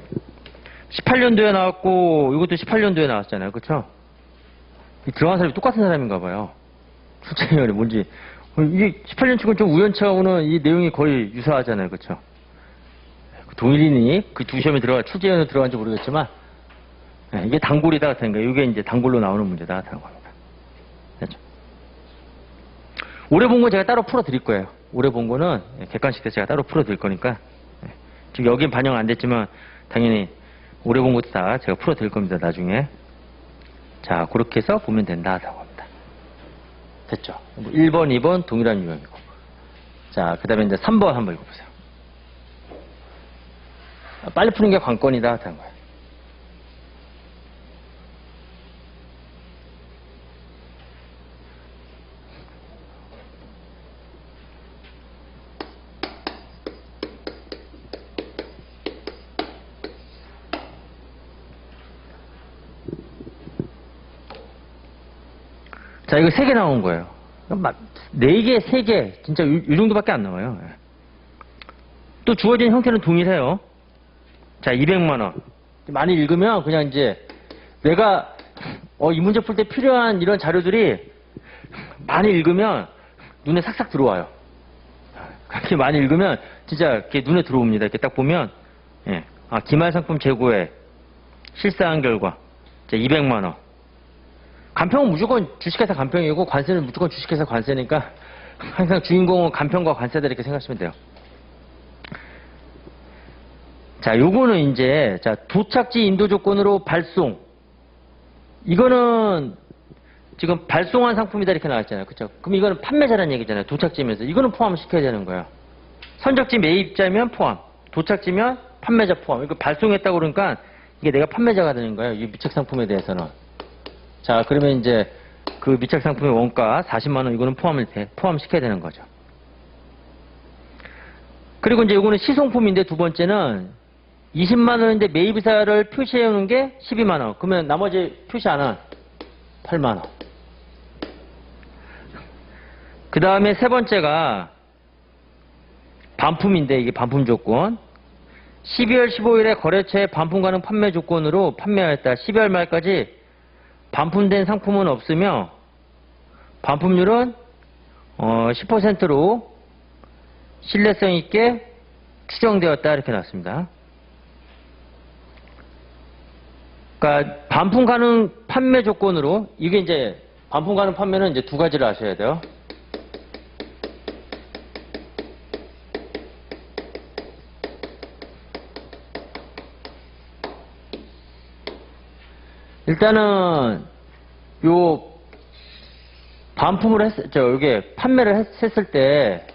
18년도에 나왔고 이것도 18년도에 나왔잖아요. 그렇죠? 들어간 사람이 똑같은 사람인가 봐요. 출제위원회 뭔지. 이게 18년 치고는 좀 우연치하고는 이 내용이 거의 유사하잖아요. 그렇죠? 동일인이 그 두 시험에 출제위원회 들어간지 모르겠지만 이게 단골이다 같은 거예요. 이게 이제 단골로 나오는 문제다 같은 겁니다. 됐죠? 올해 본 거 제가 따로 풀어드릴 거예요. 올해 본 거는 객관식 때 제가 따로 풀어드릴 거니까 지금 여긴 반영 안 됐지만 당연히 올해 본 것도 다 제가 풀어드릴 겁니다. 나중에. 자, 그렇게 해서 보면 된다 하고 합니다. 됐죠? 1번, 2번 동일한 유형이고. 자, 그 다음에 이제 3번 한번 읽어보세요. 빨리 푸는 게 관건이다 하는 거예요. 자, 이거 3개 나온 거예요. 4개, 3개, 진짜 이 정도밖에 안 나와요. 또 주어진 형태는 동일해요. 자, 200만원. 많이 읽으면 그냥 이제 내가 이 문제 풀 때 필요한 이런 자료들이 많이 읽으면 눈에 삭삭 들어와요. 그렇게 많이 읽으면 진짜 이렇게 눈에 들어옵니다. 이렇게 딱 보면, 기말상품 재고에 실사한 결과, 200만원. 간평은 무조건 주식회사 간평이고 관세는 무조건 주식회사 관세니까 항상 주인공은 간평과 관세다 이렇게 생각하시면 돼요. 자, 요거는 이제 도착지 인도 조건으로 발송. 이거는 지금 발송한 상품이다 이렇게 나왔잖아요. 그쵸? 그럼 이거는 판매자라는 얘기잖아요. 도착지면서. 이거는 포함시켜야 되는 거예요. 선적지 매입자면 포함, 도착지면 판매자 포함. 이거 발송했다고 그러니까 이게 내가 판매자가 되는 거예요. 이 미착 상품에 대해서는. 자, 그러면 이제 그 미착 상품의 원가 40만 원 이거는 포함시켜야 되는 거죠. 그리고 이제 이거는 시송품인데 두 번째는 20만 원인데 매입의사를 표시해 오는 게 12만 원. 그러면 나머지 표시 안 한 8만 원. 그 다음에 세 번째가 반품인데 이게 반품 조건. 12월 15일에 거래처에 반품 가능 판매 조건으로 판매하였다. 12월 말까지 반품된 상품은 없으며 반품률은 10%로 신뢰성 있게 추정되었다 이렇게 나왔습니다. 그러니까 반품 가능 판매 조건으로 이게 이제 반품 가능 판매는 이제 두 가지를 아셔야 돼요. 일단은 요 반품을 이게 판매를 했을 때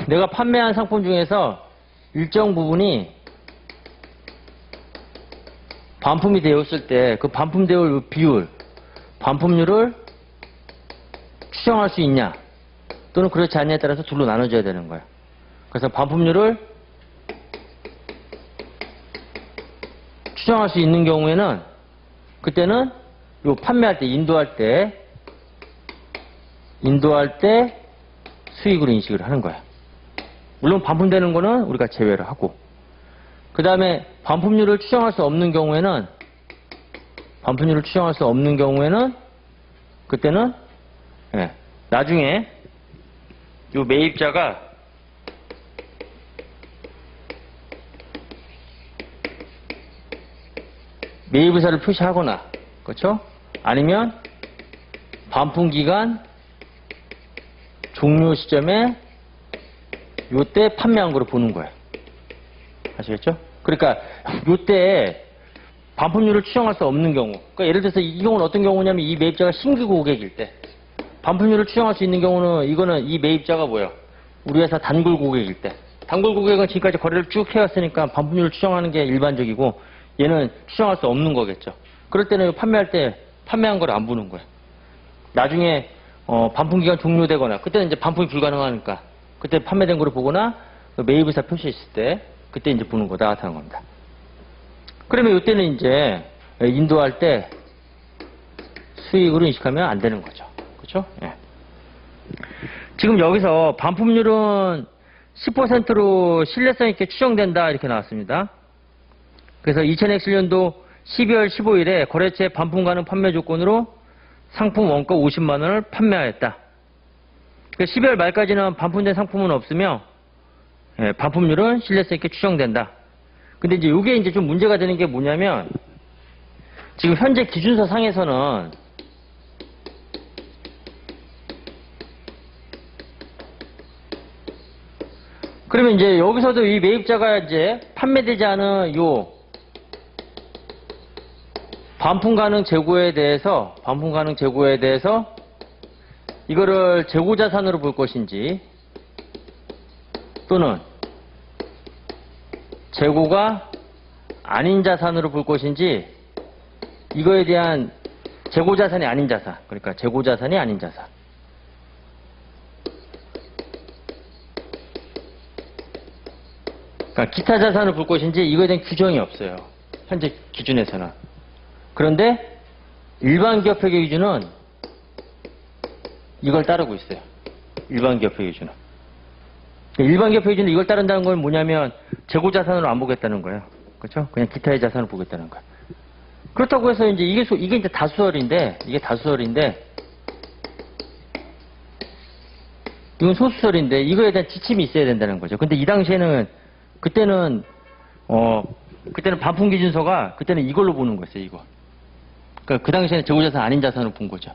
내가 판매한 상품 중에서 일정 부분이 반품이 되었을 때 그 반품되어 비율, 반품률을 추정할 수 있냐 또는 그렇지 않냐에 따라서 둘로 나눠져야 되는 거예요. 그래서 반품률을 추정할 수 있는 경우에는 그때는 요 판매할 때 인도할 때 수익으로 인식을 하는 거야. 물론 반품되는 거는 우리가 제외를 하고 그 다음에 반품률을 추정할 수 없는 경우에는 그때는 나중에 요 매입자가 매입의사를 표시하거나 그렇죠? 아니면 반품기간 종료 시점에 요때 판매한 거로 보는 거예요. 아시겠죠? 그러니까 요때 반품률을 추정할 수 없는 경우 그러니까 예를 들어서 이 경우는 어떤 경우냐면 이 매입자가 신규 고객일 때 반품률을 추정할 수 있는 경우는 이거는 이 매입자가 뭐예요? 우리 회사 단골 고객일 때 단골 고객은 지금까지 거래를 쭉 해왔으니까 반품률을 추정하는 게 일반적이고 얘는 추정할 수 없는 거겠죠. 그럴 때는 판매할 때 판매한 걸 안 보는 거예요. 나중에 반품기간 종료되거나 그때는 이제 반품이 불가능하니까 그때 판매된 거를 보거나 매입의사 표시했을 때 그때 이제 보는 거다 하는 겁니다. 그러면 이때는 이제 인도할 때 수익으로 인식하면 안 되는 거죠. 그렇죠? 예. 지금 여기서 반품률은 10%로 신뢰성 있게 추정된다 이렇게 나왔습니다. 그래서 2000X년도 12월 15일에 거래처에 반품 가능 판매 조건으로 상품 원가 50만 원을 판매하였다. 12월 말까지는 반품된 상품은 없으며 반품률은 신뢰성 있게 추정된다. 근데 이제 이게 이제 좀 문제가 되는 게 뭐냐면 지금 현재 기준서 상에서는 그러면 이제 여기서도 이 매입자가 이제 판매되지 않은 요 반품 가능 재고에 대해서 이거를 재고 자산으로 볼 것인지 또는 재고가 아닌 자산으로 볼 것인지 이거에 대한 재고 자산이 아닌 자산 그러니까 재고 자산이 아닌 자산 그러니까 기타 자산을 볼 것인지 이거에 대한 규정이 없어요. 현재 기준에서는. 그런데 일반 기업회계 기준은 이걸 따르고 있어요. 일반 기업회계 기준은. 일반 기업회계 기준은 이걸 따른다는 건 뭐냐면 재고 자산으로 안 보겠다는 거예요. 그렇죠? 그냥 기타의 자산을 보겠다는 거예요. 그렇다고 해서 이제 이게 이제 다수설인데 이건 소수설인데 이거에 대한 지침이 있어야 된다는 거죠. 근데 이 당시에는 그때는 반품 기준서가 그때는 이걸로 보는 거였어요. 이거. 그러니까 그 당시에는 재고자산 아닌 자산으로 본 거죠.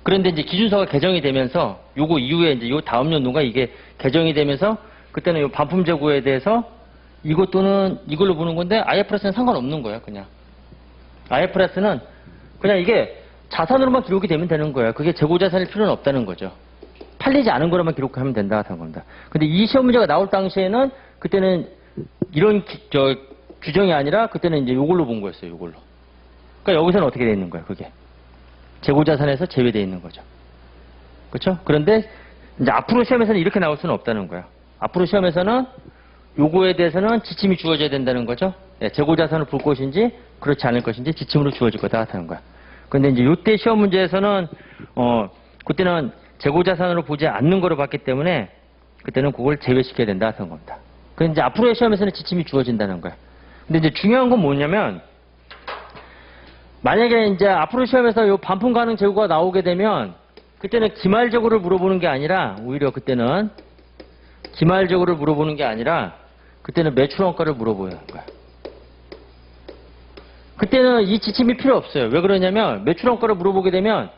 그런데 이제 기준서가 개정이 되면서 요거 이후에 이제 요 다음 연도가 이게 개정이 되면서 그때는 요 반품 재고에 대해서 이것 또는 이걸로 보는 건데 IFRS는 상관없는 거예요. 그냥 IFRS는 그냥 이게 자산으로만 기록이 되면 되는 거예요. 그게 재고자산일 필요는 없다는 거죠. 팔리지 않은 거로만 기록하면 된다 하는 겁니다. 근데 이 시험 문제가 나올 당시에는 그때는 이런 규정이 아니라 그때는 이제 요걸로 본 거였어요. 요걸로. 그러니까 여기서는 어떻게 돼 있는 거예요? 그게 재고자산에서 제외되어 있는 거죠. 그렇죠? 그런데 이제 앞으로 시험에서는 이렇게 나올 수는 없다는 거예요. 앞으로 시험에서는 요거에 대해서는 지침이 주어져야 된다는 거죠. 예, 재고자산을 볼 것인지 그렇지 않을 것인지 지침으로 주어질 거다 하는 거야. 그런데 이제 요때 시험 문제에서는 그때는 재고자산으로 보지 않는 거로 봤기 때문에 그때는 그걸 제외시켜야 된다 하는 겁니다. 그런데 이제 앞으로의 시험에서는 지침이 주어진다는 거야. 근데 이제 중요한 건 뭐냐면 만약에 이제 앞으로 시험에서 요 반품 가능 재고가 나오게 되면 그때는 기말적으로 물어보는 게 아니라 오히려 그때는 기말적으로 물어보는 게 아니라 그때는 매출원가를 물어보는 거야. 그때는 이 지침이 필요 없어요. 왜 그러냐면 매출원가를 물어보게 되면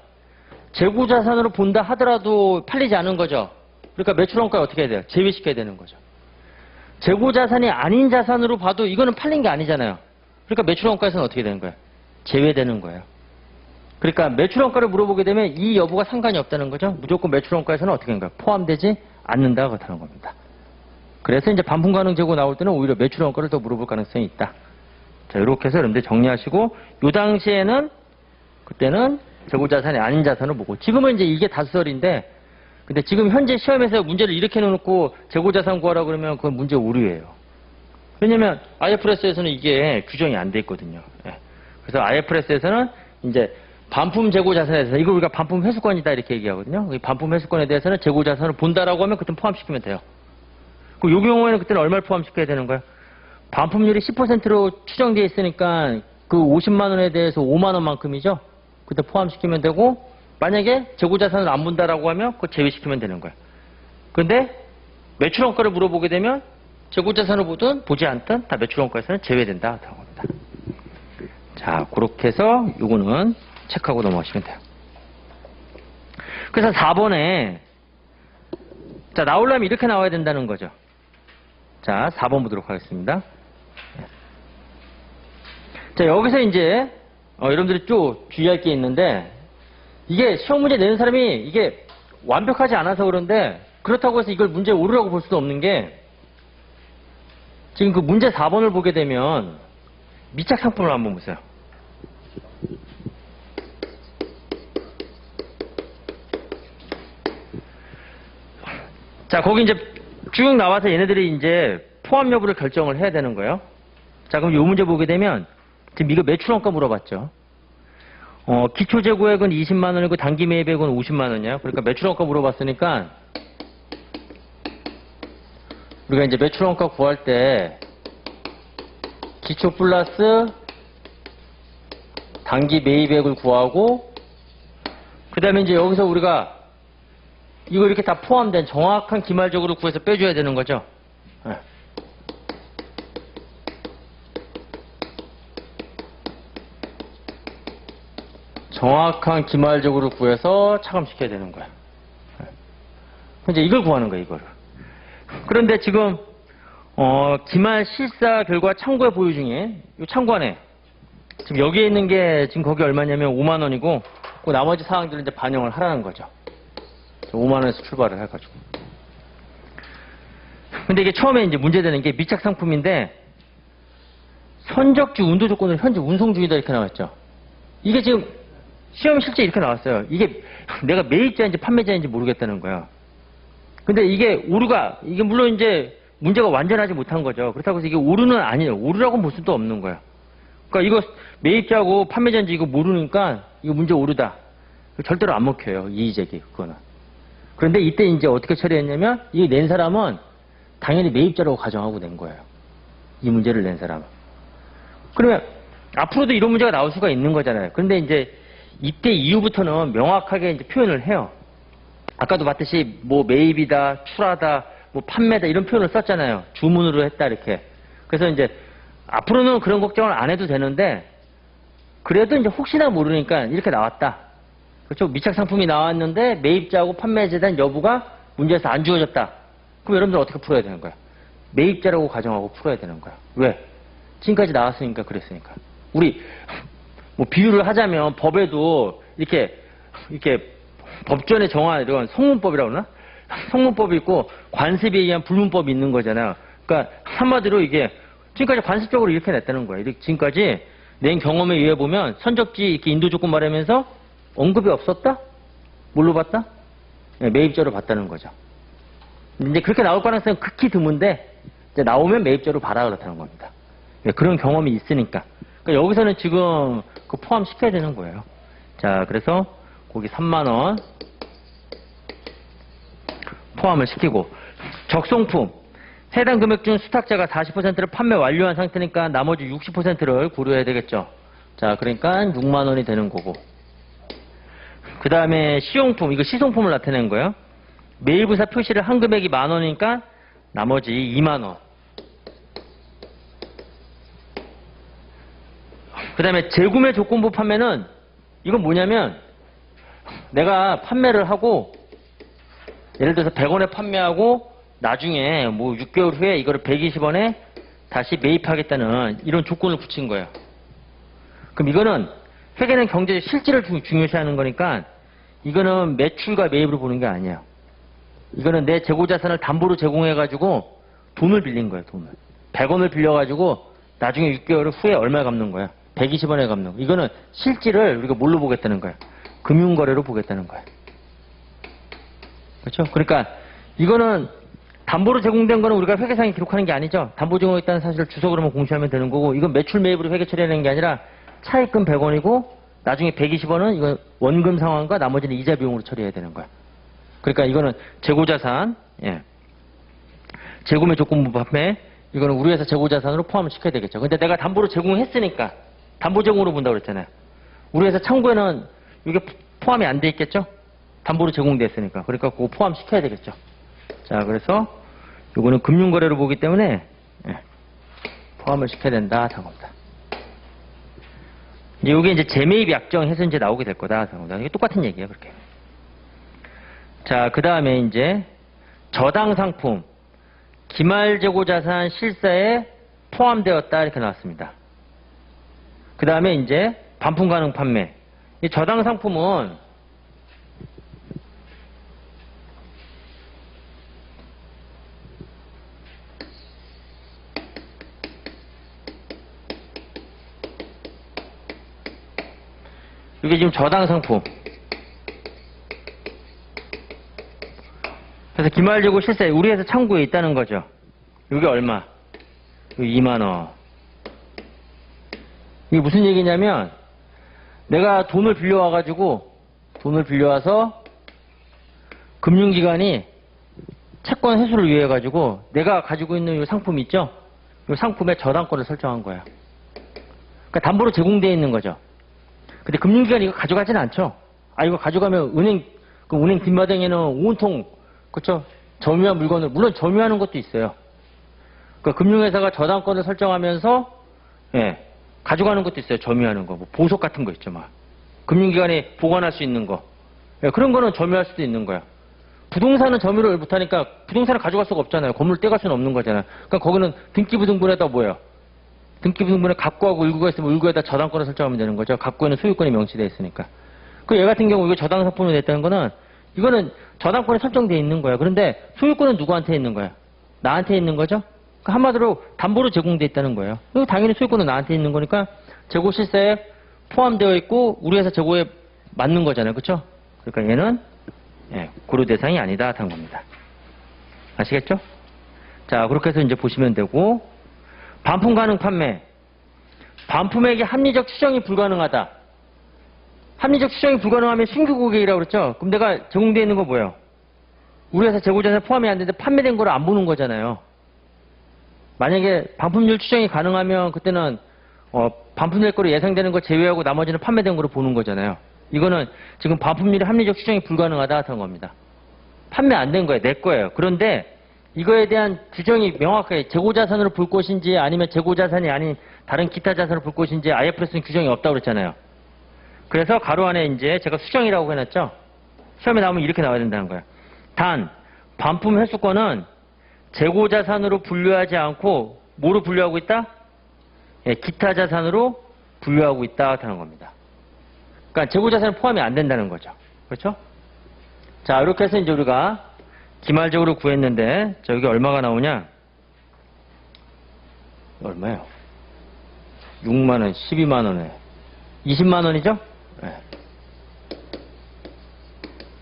재고자산으로 본다 하더라도 팔리지 않은 거죠. 그러니까 매출원가 어떻게 해야 돼요? 제외시켜야 되는 거죠. 재고자산이 아닌 자산으로 봐도 이거는 팔린 게 아니잖아요. 그러니까 매출원가에서는 어떻게 되는 거예요? 제외되는 거예요. 그러니까 매출원가를 물어보게 되면 이 여부가 상관이 없다는 거죠. 무조건 매출원가에서는 어떻게 하는 거예요? 포함되지 않는다 그렇다는 겁니다. 그래서 이제 반품 가능 재고 나올 때는 오히려 매출원가를 더 물어볼 가능성이 있다. 자, 이렇게 해서 여러분들 정리하시고 요 당시에는 그때는 재고자산이 아닌 자산을 보고 지금은 이제 이게 다수설인데 근데 지금 현재 시험에서 문제를 이렇게 해놓고 재고자산 구하라 그러면 그건 문제 오류예요. 왜냐면 IFRS에서는 이게 규정이 안 돼 있거든요. 예. 그래서 IFRS에서는 이제 반품 재고자산에 대해서 이걸 우리가 반품 회수권이다 이렇게 얘기하거든요. 이 반품 회수권에 대해서는 재고자산을 본다라고 하면 그때는 포함시키면 돼요. 그럼 이 경우에는 그때는 얼마를 포함시켜야 되는 거예요? 반품률이 10%로 추정되어 있으니까 그 50만 원에 대해서 5만 원만큼이죠. 그때 포함시키면 되고 만약에 재고자산을 안 본다라고 하면 그거 제외시키면 되는 거예요. 그런데 매출원가를 물어보게 되면 재고자산을 보든 보지 않든 다 매출원가에서는 제외된다. 겁니다. 자, 그렇게 해서 요거는 체크하고 넘어가시면 돼요. 그래서 4번에 자 나오려면 이렇게 나와야 된다는 거죠. 자, 4번 보도록 하겠습니다. 자, 여기서 이제 여러분들이 쭉 주의할 게 있는데 이게 시험 문제 내는 사람이 이게 완벽하지 않아서 그런데 그렇다고 해서 이걸 문제 오류라고 볼 수도 없는 게 지금 그 문제 4번을 보게 되면 미착 상품을 한번 보세요. 자, 거기 이제 쭉 나와서 얘네들이 이제 포함 여부를 결정을 해야 되는 거예요. 자, 그럼 이 문제 보게 되면 지금 이거 매출원가 물어봤죠. 기초 재고액은 20만 원이고 단기 매입액은 50만 원이야. 그러니까 매출원가 물어봤으니까 우리가 이제 매출원가 구할 때 기초 플러스 단기 매입액을 구하고 그 다음에 이제 여기서 우리가 이거 이렇게 다 포함된 정확한 기말적으로 구해서 빼줘야 되는 거죠. 네. 정확한 기말적으로 구해서 차감시켜야 되는 거야. 이제 이걸 구하는 거야, 이거를. 그런데 지금 기말 실사 결과 참고의 보유 중에 이 참고안에 지금 여기에 있는 게 지금 거기 얼마냐면 5만 원이고 그 나머지 사항들을 이제 반영을 하라는 거죠. 5만 원에서 출발을 해가지고. 근데 이게 처음에 이제 문제되는 게 미착 상품인데 선적주 운도 조건으로 현재 운송 중이다 이렇게 나왔죠. 이게 지금 시험 실제 이렇게 나왔어요. 이게 내가 매입자인지 판매자인지 모르겠다는 거야. 근데 이게 오류가 이게 물론 이제 문제가 완전하지 못한 거죠. 그렇다고 해서 이게 오류는 아니에요. 오류라고는 볼 수도 없는 거야. 그러니까 이거 매입자고 판매자인지 이거 모르니까 이거 문제 오류다. 절대로 안 먹혀요. 이의제기 그거는. 그런데 이때 이제 어떻게 처리했냐면 이 낸 사람은 당연히 매입자라고 가정하고 낸 거예요. 이 문제를 낸 사람은. 그러면 앞으로도 이런 문제가 나올 수가 있는 거잖아요. 그런데 이제 이때 이후부터는 명확하게 이제 표현을 해요. 아까도 봤듯이 뭐 매입이다, 출하다, 뭐 판매다 이런 표현을 썼잖아요. 주문으로 했다 이렇게. 그래서 이제 앞으로는 그런 걱정을 안 해도 되는데 그래도 이제 혹시나 모르니까 이렇게 나왔다. 그렇죠? 미착 상품이 나왔는데 매입자하고 판매자에 대한 여부가 문제에서 안 주어졌다. 그럼 여러분들 어떻게 풀어야 되는 거야? 매입자라고 가정하고 풀어야 되는 거야. 왜? 지금까지 나왔으니까 그랬으니까. 우리 뭐 비유를 하자면 법에도 이렇게 법전에 정한 이런 성문법이라고 그러나? 성문법이 있고 관습에 의한 불문법이 있는 거잖아요. 그러니까 한마디로 이게 지금까지 관습적으로 이렇게 냈다는 거예요. 지금까지 낸 경험에 의해 보면 선적지 이렇게 인도 조건 말하면서 언급이 없었다? 뭘로 봤다? 네, 매입자로 봤다는 거죠. 이제 그렇게 나올 가능성은 극히 드문데 이제 나오면 매입자로 봐라 그렇다는 겁니다. 네, 그런 경험이 있으니까. 그러니까 여기서는 지금 그 포함시켜야 되는 거예요. 자, 그래서 거기 3만 원 포함을 시키고 적송품 해당 금액 중 수탁자가 40%를 판매 완료한 상태니까 나머지 60%를 고려해야 되겠죠. 자, 그러니까 6만 원이 되는 거고. 그 다음에 시용품, 이거 시송품을 나타낸 거예요. 매일부사 표시를 한 금액이 만 원이니까 나머지 2만 원. 그 다음에 재구매 조건부 판매는 이건 뭐냐면 내가 판매를 하고 예를 들어서 100원에 판매하고 나중에 뭐 6개월 후에 이거를 120원에 다시 매입하겠다는 이런 조건을 붙인 거예요. 그럼 이거는 회계는 경제적 실질을 중요시하는 거니까 이거는 매출과 매입으로 보는 게 아니에요. 이거는 내 재고자산을 담보로 제공해가지고 돈을 빌린 거예요. 돈을. 100원을 빌려가지고 나중에 6개월 후에 얼마에 갚는 거야? 120원에 갚는 거. 이거는 실질을 우리가 뭘로 보겠다는 거야? 금융거래로 보겠다는 거야. 그렇죠? 그러니까 이거는 담보로 제공된 거는 우리가 회계상에 기록하는 게 아니죠. 담보 제공했다는 사실을 주석으로만 공시하면 되는 거고 이건 매출 매입으로 회계 처리하는 게 아니라 차입금 100원이고 나중에 120원은 이건 원금 상환과 나머지는 이자 비용으로 처리해야 되는 거야. 그러니까 이거는 재고자산, 예. 재구매 조건부 판매, 이거는 우리 회사 재고자산으로 포함을 시켜야 되겠죠. 근데 내가 담보로 제공했으니까 담보 제공으로 본다고 그랬잖아요. 우리 회사 창고에는 이게 포함이 안 돼 있겠죠? 담보로 제공됐으니까. 그러니까 그거 포함시켜야 되겠죠. 자, 그래서 이거는 금융거래로 보기 때문에 예, 포함을 시켜야 된다. 한 겁니다. 이제 이게 이제 재매입 약정해서 이제 나오게 될 거다. 한 겁니다. 이게 똑같은 얘기예요, 그렇게. 자, 그 다음에 이제 저당 상품, 기말 재고 자산 실사에 포함되었다 이렇게 나왔습니다. 그 다음에 이제 반품 가능 판매. 이 저당 상품은 이게 지금 저당 상품. 그래서 기말 재고 실사에 우리 회사 창고에 있다는 거죠. 이게 얼마? 이게 2만 원. 이게 무슨 얘기냐면 내가 돈을 빌려와가지고 돈을 빌려와서 금융기관이 채권 회수를 위해 가지고 내가 가지고 있는 이 상품 있죠? 이 상품의 저당권을 설정한 거예요. 그러니까 담보로 제공되어 있는 거죠. 근데 금융기관이 이거 가져가진 않죠. 아, 이거 가져가면 은행 뒷마당에는 온통, 그쵸? 점유한 물건을, 물론 점유하는 것도 있어요. 그러니까 금융회사가 저당권을 설정하면서, 예, 가져가는 것도 있어요. 점유하는 거. 뭐 보석 같은 거 있죠, 막. 금융기관이 보관할 수 있는 거. 예, 그런 거는 점유할 수도 있는 거야. 부동산은 점유를 못하니까 부동산을 가져갈 수가 없잖아요. 건물 떼갈 수는 없는 거잖아요. 그러니까 거기는 등기부등본에다 뭐예요? 등기부등본에 갑구하고 을구가 있으면 을구에다 저당권을 설정하면 되는 거죠. 갑구에는 소유권이 명시되어 있으니까. 그 얘 같은 경우 이거 저당 상품이 됐다는 거는 이거는 저당권이 설정되어 있는 거예요. 그런데 소유권은 누구한테 있는 거예요? 나한테 있는 거죠? 그러니까 한마디로 담보로 제공되어 있다는 거예요. 그리고 당연히 소유권은 나한테 있는 거니까 재고 실사에 포함되어 있고 우리 회사 재고에 맞는 거잖아요. 그렇죠? 그러니까 얘는 예, 고려 대상이 아니다 한 겁니다. 아시겠죠? 자, 그렇게 해서 이제 보시면 되고 반품 가능 판매. 반품액의 합리적 추정이 불가능하다. 합리적 추정이 불가능하면 신규 고객이라고 그랬죠? 그럼 내가 제공되어 있는 거 뭐예요? 우리 회사 재고자산에 포함이 안 되는데 판매된 거를 안 보는 거잖아요. 만약에 반품률 추정이 가능하면 그때는 반품될 거로 예상되는 거 제외하고 나머지는 판매된 거로 보는 거잖아요. 이거는 지금 반품률이 합리적 추정이 불가능하다 한 겁니다. 판매 안 된 거예요. 내 거예요. 그런데 이거에 대한 규정이 명확하게 재고자산으로 볼 것인지 아니면 재고자산이 아닌 다른 기타 자산으로 볼 것인지 IFRS는 규정이 없다고 그랬잖아요. 그래서 가로 안에 이제 제가 수정이라고 해놨죠. 시험에 나오면 이렇게 나와야 된다는 거예요. 단, 반품 회수권은 재고자산으로 분류하지 않고 뭐로 분류하고 있다? 예, 기타 자산으로 분류하고 있다 하는 겁니다. 그러니까 재고자산은 포함이 안 된다는 거죠. 그렇죠? 자, 이렇게 해서 이제 우리가 기말적으로 구했는데, 자, 여기 얼마가 나오냐? 얼마예요? 6만원, 12만원에 20만원이죠? 네.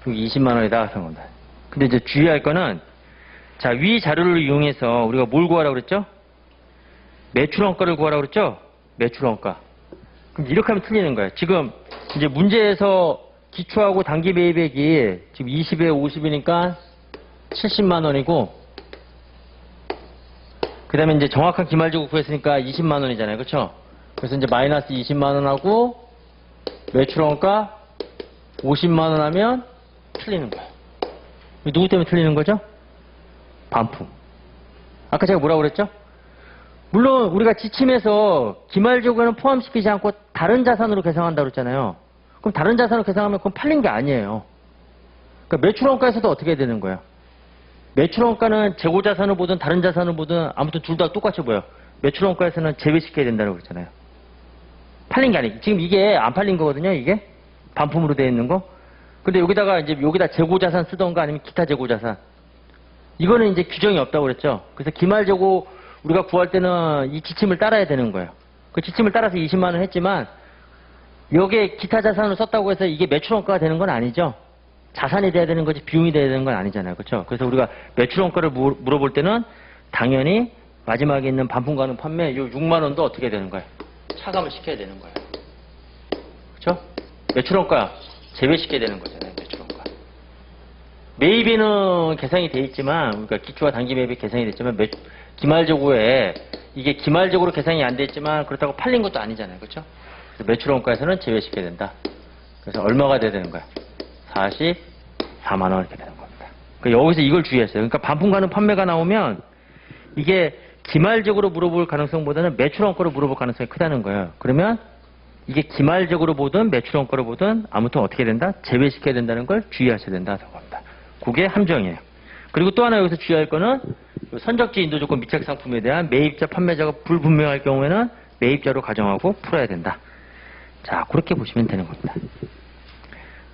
여기 20만원이다 하는 겁니다. 근데 이제 주의할 거는, 자, 위 자료를 이용해서 우리가 뭘 구하라고 그랬죠? 매출원가를 구하라고 그랬죠? 매출원가. 그럼 이렇게 하면 틀리는 거예요. 지금 이제 문제에서 기초하고 단기 매입액이 지금 20에 50이니까 70만 원이고, 그 다음에 이제 정확한 기말재고 구했으니까 20만 원이잖아요. 그렇죠? 그래서 이제 마이너스 20만 원하고 매출원가 50만 원 하면 틀리는 거예요. 누구 때문에 틀리는 거죠? 반품. 아까 제가 뭐라고 그랬죠? 물론 우리가 지침에서 기말재고에는 포함시키지 않고 다른 자산으로 계상한다고 그랬잖아요. 그럼 다른 자산으로 계상하면 그건 팔린 게 아니에요. 그러니까 매출원가에서도 어떻게 해야 되는 거예요? 매출원가는 재고자산을 보든 다른 자산을 보든 아무튼 둘 다 똑같이 보여요. 매출원가에서는 제외시켜야 된다고 그랬잖아요. 팔린 게 아니에요. 지금 이게 안 팔린 거거든요. 이게 반품으로 되어 있는 거. 근데 여기다가 이제 여기다 재고자산 쓰던가 아니면 기타 재고자산. 이거는 이제 규정이 없다고 그랬죠. 그래서 기말재고 우리가 구할 때는 이 지침을 따라야 되는 거예요. 그 지침을 따라서 20만 원 했지만 여기에 기타 자산을 썼다고 해서 이게 매출원가가 되는 건 아니죠. 자산이 돼야 되는 거지 비용이 돼야 되는 건 아니잖아요. 그렇죠? 그래서 우리가 매출원가를 물어볼 때는 당연히 마지막에 있는 반품 가능 판매 이 6만 원도 어떻게 되는 거예요? 차감을 시켜야 되는 거예요. 그렇죠? 매출원가 제외시켜야 되는 거잖아요. 매출원가. 매입에는 계산이 돼 있지만 그러니까 기초와 단기 매입이 계산이 됐지만 기말재고에 이게 기말적으로 계산이 안 됐지만 그렇다고 팔린 것도 아니잖아요. 그렇죠? 그래서 매출원가에서는 제외시켜야 된다. 그래서 얼마가 돼야 되는 거야? 44만 원 이렇게 되는 겁니다. 그러니까 여기서 이걸 주의했어요. 그러니까 반품 가능 판매가 나오면 이게 기말적으로 물어볼 가능성보다는 매출원가로 물어볼 가능성이 크다는 거예요. 그러면 이게 기말적으로 보든 매출원가로 보든 아무튼 어떻게 된다? 제외시켜야 된다는 걸 주의하셔야 된다는 겁니다. 그게 함정이에요. 그리고 또 하나 여기서 주의할 거는 선적지 인도 조건 미착 상품에 대한 매입자 판매자가 불분명할 경우에는 매입자로 가정하고 풀어야 된다. 자, 그렇게 보시면 되는 겁니다.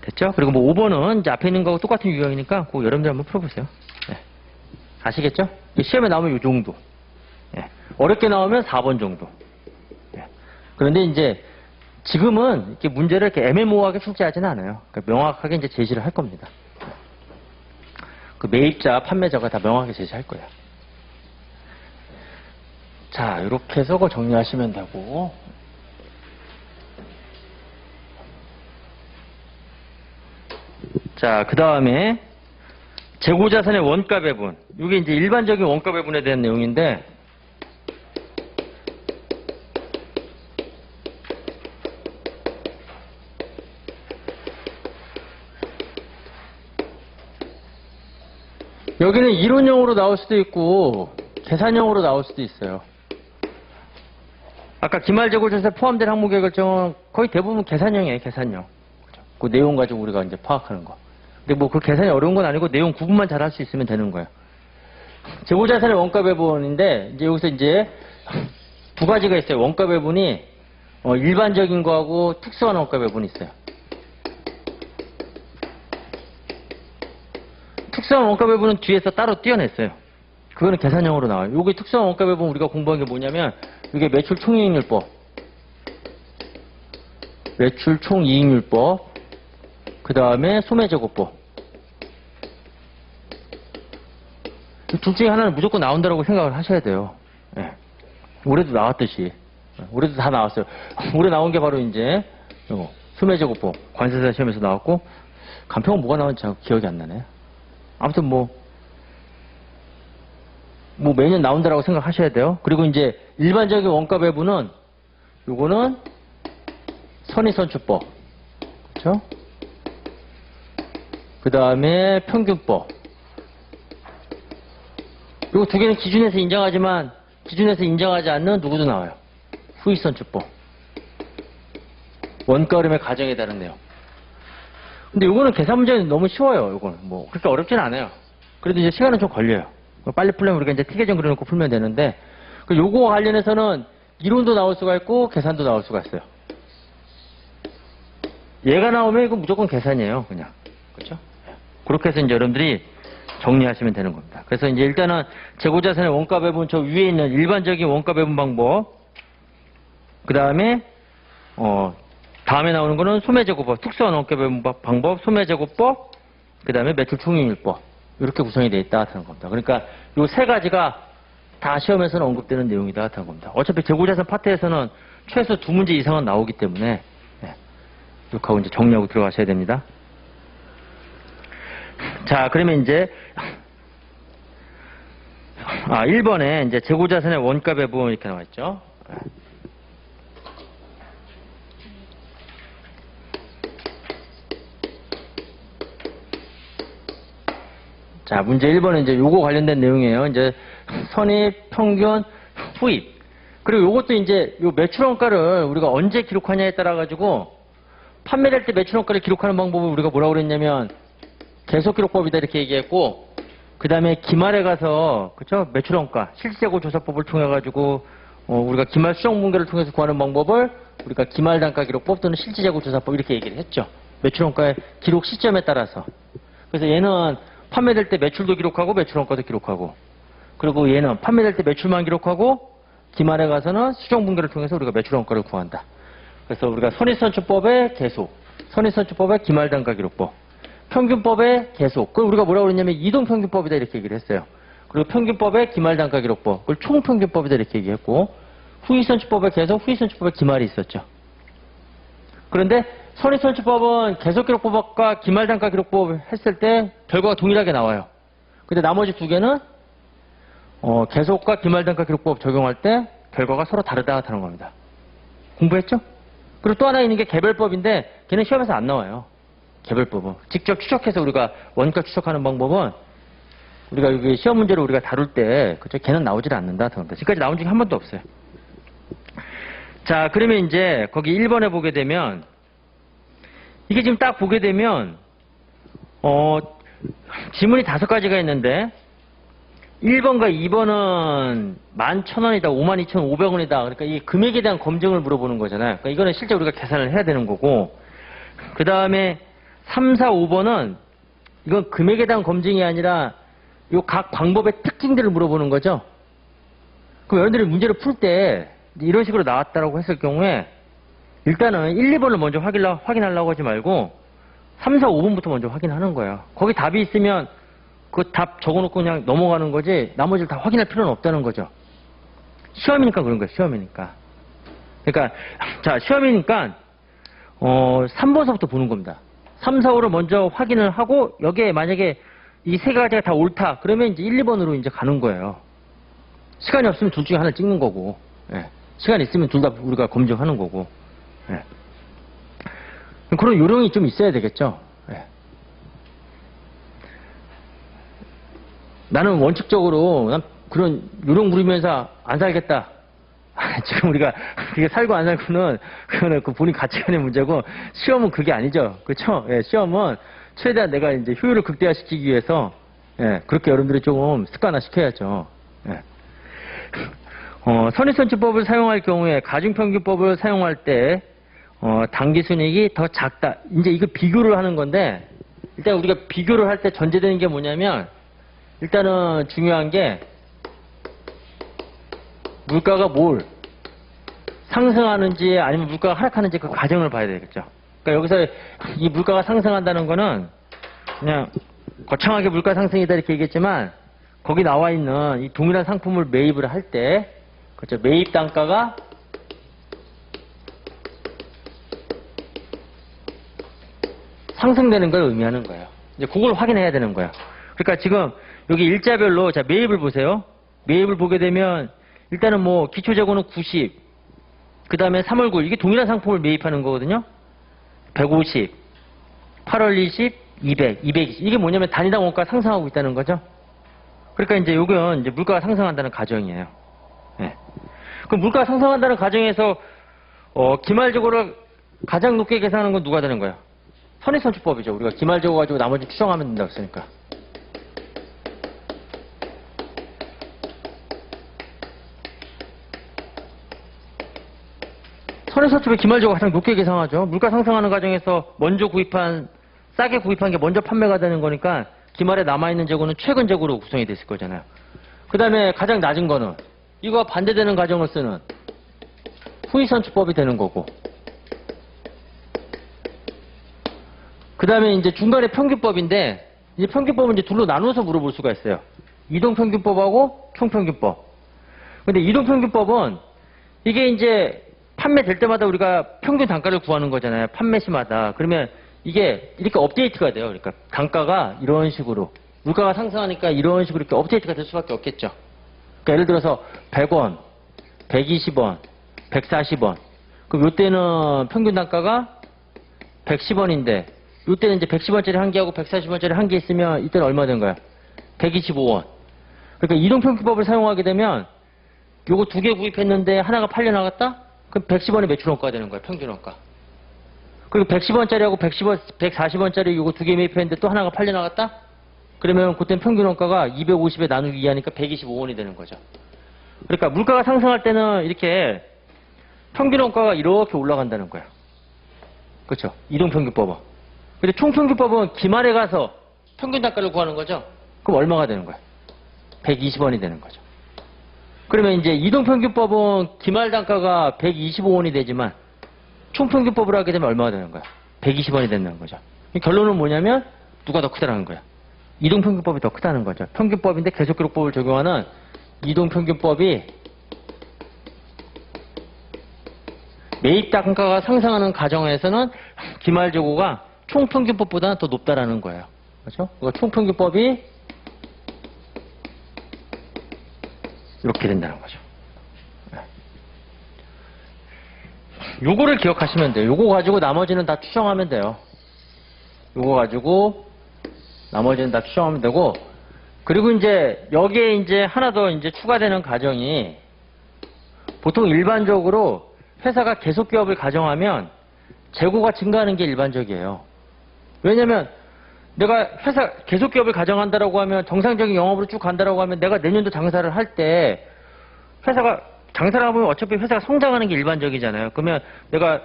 됐죠? 그리고 뭐 5번은 이제 앞에 있는 거하고 똑같은 유형이니까 그거 여러분들 한번 풀어보세요. 네. 아시겠죠? 시험에 나오면 이 정도. 네. 어렵게 나오면 4번 정도. 네. 그런데 이제 지금은 이렇게 문제를 이렇게 애매모호하게 출제하지는 않아요. 그러니까 명확하게 이제 제시를 할 겁니다. 그 매입자, 판매자가 다 명확하게 제시할 거예요. 자, 이렇게 해서 그거 정리하시면 되고. 자, 그 다음에 재고자산의 원가 배분. 이게 이제 일반적인 원가 배분에 대한 내용인데, 여기는 이론형으로 나올 수도 있고 계산형으로 나올 수도 있어요. 아까 기말재고자산에 포함된 항목의 결정은 거의 대부분 계산형이에요. 계산형. 그 내용 가지고 우리가 이제 파악하는 거. 근데 뭐 그 계산이 어려운 건 아니고 내용 구분만 잘 할 수 있으면 되는 거예요. 재고자산의 원가 배분인데 이제 여기서 이제 두 가지가 있어요. 원가 배분이 일반적인 거하고 특수한 원가 배분이 있어요. 특수한 원가 배분은 뒤에서 따로 띄어냈어요. 그거는 계산형으로 나와요. 여기 특수한 원가 배분 우리가 공부한 게 뭐냐면 이게 매출 총이익률법, 매출 총이익률법, 그 다음에 소매제고법. 둘 중에 하나는 무조건 나온다고 생각을 하셔야 돼요. 네. 올해도 나왔듯이. 올해도 다 나왔어요. 올해 나온 게 바로 이제 소매제고법, 관세사 시험에서 나왔고 간평은 뭐가 나온지 잘 기억이 안 나네요. 아무튼 뭐 매년 나온다라고 생각하셔야 돼요. 그리고 이제 일반적인 원가 배분은 요거는 선의선출법, 그렇죠? 그 다음에 평균법. 요거 두 개는 기준에서 인정하지만 기준에서 인정하지 않는 누구도 나와요. 후익선출법. 원가 흐름의 가정에 따른 내용. 근데 요거는 계산 문제는 너무 쉬워요. 요거는 뭐 그렇게 어렵진 않아요. 그래도 이제 시간은 좀 걸려요. 빨리 풀려면 우리가 이제 티계정 그려놓고 풀면 되는데 요거와 관련해서는 이론도 나올 수가 있고 계산도 나올 수가 있어요. 얘가 나오면 이거 무조건 계산이에요, 그냥. 그렇죠? 그렇게 해서 이제 여러분들이 정리하시면 되는 겁니다. 그래서 이제 일단은 재고자산의 원가 배분 저 위에 있는 일반적인 원가 배분 방법, 그 다음에 다음에 나오는 거는 소매제고법, 특수한 원가 배분 방법, 소매제고법, 그 다음에 매출 총익률법 이렇게 구성이 되어 있다 하는 겁니다. 그러니까 이 세 가지가 다 시험에서는 언급되는 내용이다 하는 겁니다. 어차피 재고자산 파트에서는 최소 2문제 이상은 나오기 때문에 이렇게 하고 이제 정리하고 들어가셔야 됩니다. 자, 그러면 이제 1번에 이제 재고자산의 원가 배분 이렇게 나와 있죠. 자, 문제 1번은 이제 요거 관련된 내용이에요. 이제 선입, 평균, 후입. 그리고 요것도 이제 요 매출 원가를 우리가 언제 기록하냐에 따라 가지고 판매될 때 매출 원가를 기록하는 방법을 우리가 뭐라고 그랬냐면 계속 기록법이다 이렇게 얘기했고, 그 다음에 기말에 가서 그쵸 매출 원가 실질재고 조사법을 통해 가지고 우리가 기말 수정 분계를 통해서 구하는 방법을 우리가 기말 단가 기록법 또는 실질재고 조사법 이렇게 얘기를 했죠. 매출 원가의 기록 시점에 따라서. 그래서 얘는 판매될 때 매출도 기록하고 매출 원가도 기록하고, 그리고 얘는 판매될 때 매출만 기록하고 기말에 가서는 수정 분계를 통해서 우리가 매출 원가를 구한다. 그래서 우리가 손익선출법의 계속, 손익선출법의 기말 단가 기록법, 평균법의 계속, 그걸 우리가 뭐라고 그랬냐면 이동평균법이다 이렇게 얘기를 했어요. 그리고 평균법의 기말 단가 기록법, 그걸 총평균법이다 이렇게 얘기했고, 후익선출법의 계속, 후익선출법의 기말이 있었죠. 그런데 손익선출법은 계속기록법과 기말단가 기록법 했을 때 결과가 동일하게 나와요. 근데 나머지 두 개는 계속과 기말단가 기록법 적용할 때 결과가 서로 다르다 하는 겁니다. 공부했죠? 그리고 또 하나 있는 게 개별법인데 걔는 시험에서 안 나와요. 개별법은 직접 추적해서 우리가 원가 추적하는 방법은 우리가 여기 시험 문제로 우리가 다룰 때 그죠? 걔는 나오질 않는다 하는 겁니다. 지금까지 나온 적이 한 번도 없어요. 자, 그러면 이제 거기 1번에 보게 되면 이게 지금 딱 보게 되면 지문이 5가지가 있는데 1번과 2번은 11,000원이다, 52,500원이다. 그러니까 이 금액에 대한 검증을 물어보는 거잖아요. 그러니까 이거는 실제 우리가 계산을 해야 되는 거고, 그 다음에 3, 4, 5번은 이건 금액에 대한 검증이 아니라 요 각 방법의 특징들을 물어보는 거죠. 그럼 여러분들이 문제를 풀 때 이런 식으로 나왔다라고 했을 경우에 일단은 1, 2번을 먼저 확인하려고 하지 말고 3, 4, 5번부터 먼저 확인하는 거예요. 거기 답이 있으면 그 답 적어놓고 그냥 넘어가는 거지 나머지를 다 확인할 필요는 없다는 거죠. 시험이니까 그런 거예요. 시험이니까. 그러니까 자, 시험이니까 3번서부터 보는 겁니다. 3, 4, 5를 먼저 확인을 하고 여기에 만약에 이 세 가지가 다 옳다 그러면 이제 1, 2번으로 이제 가는 거예요. 시간이 없으면 둘 중에 하나를 찍는 거고, 시간이 있으면 둘 다 우리가 검증하는 거고. 그런 요령이 좀 있어야 되겠죠. 나는 원칙적으로 난 그런 요령 부리면서 안 살겠다. 지금 우리가 그게 살고 안 살고는 그거는 그 본인 가치관의 문제고 시험은 그게 아니죠. 그렇죠? 시험은 최대한 내가 이제 효율을 극대화시키기 위해서 그렇게 여러분들이 조금 습관화 시켜야죠. 선익선출법을 사용할 경우에 가중평균법을 사용할 때 당기순이익이 더 작다. 이제 이거 비교를 하는 건데 일단 우리가 비교를 할 때 전제되는 게 뭐냐면 일단은 중요한 게 물가가 뭘 상승하는지 아니면 물가가 하락하는지 그 과정을 봐야 되겠죠. 그러니까 여기서 이 물가가 상승한다는 거는 그냥 거창하게 물가 상승이다 이렇게 얘기했지만 거기 나와 있는 이 동일한 상품을 매입을 할 때 그렇죠. 매입 단가가 상승되는 걸 의미하는 거예요. 이제 그걸 확인해야 되는 거예요. 그러니까 지금 여기 일자별로 자 매입을 보세요. 매입을 보게 되면 일단은 뭐 기초재고는 90, 그 다음에 3월 9일 이게 동일한 상품을 매입하는 거거든요. 150, 8월 20, 200, 220 이게 뭐냐면 단위당 원가 상승하고 있다는 거죠. 그러니까 이제 요건 이제 물가가 상승한다는 가정이에요. 그럼 물가가 상승한다는 가정에서 기말재고를 가장 높게 계산하는 건 누가 되는 거예요? 선익선출법이죠. 우리가 기말재고 가지고 나머지 추정하면 된다고 했으니까. 선행서출의 기말재고가 가장 높게 계상하죠. 물가 상승하는 과정에서 싸게 구입한 게 먼저 판매가 되는 거니까 기말에 남아있는 재고는 최근 재고로 구성이 됐을 거잖아요. 그 다음에 가장 낮은 거는 이거와 반대되는 과정을 쓰는 후이선출법이 되는 거고, 그 다음에 이제 중간에 평균법인데, 이 평균법은 이제 둘로 나누어서 물어볼 수가 있어요. 이동평균법하고 총평균법. 근데 이동평균법은 이게 이제 판매될 때마다 우리가 평균 단가를 구하는 거잖아요. 판매 시마다. 그러면 이게 이렇게 업데이트가 돼요. 그러니까 단가가 이런 식으로, 물가가 상승하니까 이런 식으로 이렇게 업데이트가 될 수밖에 없겠죠. 그러니까 예를 들어서 100원, 120원, 140원. 그럼 이때는 평균 단가가 110원인데, 이때는 이제 110원짜리 한 개하고 140원짜리 한 개 있으면 이때는 얼마 된 거야? 125원. 그러니까 이동평균법을 사용하게 되면 요거 두 개 구입했는데 하나가 팔려 나갔다? 그럼 110원이 매출 원가가 되는 거야, 평균 원가. 그리고 110원짜리하고 140원짜리 요거 두 개 매입했는데 또 하나가 팔려 나갔다? 그러면 그때는 평균 원가가 250에 나누기 2하니까 125원이 되는 거죠. 그러니까 물가가 상승할 때는 이렇게 평균 원가가 이렇게 올라간다는 거야. 그렇죠? 이동평균법은. 근데 총평균법은 기말에 가서 평균 단가를 구하는 거죠. 그럼 얼마가 되는 거야? 120원이 되는 거죠. 그러면 이제 이동평균법은 기말 단가가 125원이 되지만 총평균법으로 하게 되면 얼마가 되는 거야? 120원이 된다는 거죠. 결론은 뭐냐면 누가 더 크다는 거야? 이동평균법이 더 크다는 거죠. 평균법인데 계속기록법을 적용하는 이동평균법이 매입 단가가 상승하는 과정에서는 기말 재고가 총평균법보다는 더 높다라는 거예요. 그렇죠? 총평균법이 이렇게 된다는 거죠. 요거를 기억하시면 돼요. 요거 가지고 나머지는 다 추정하면 돼요. 요거 가지고 나머지는 다 추정하면 되고, 그리고 이제 여기에 이제 하나 더 이제 추가되는 과정이, 보통 일반적으로 회사가 계속 기업을 가정하면 재고가 증가하는 게 일반적이에요. 왜냐면 내가 회사 계속 기업을 가정한다라고 하면, 정상적인 영업으로 쭉 간다라고 하면 내가 내년도 장사를 할 때 회사가 장사를 하면 어차피 회사가 성장하는 게 일반적이잖아요. 그러면 내가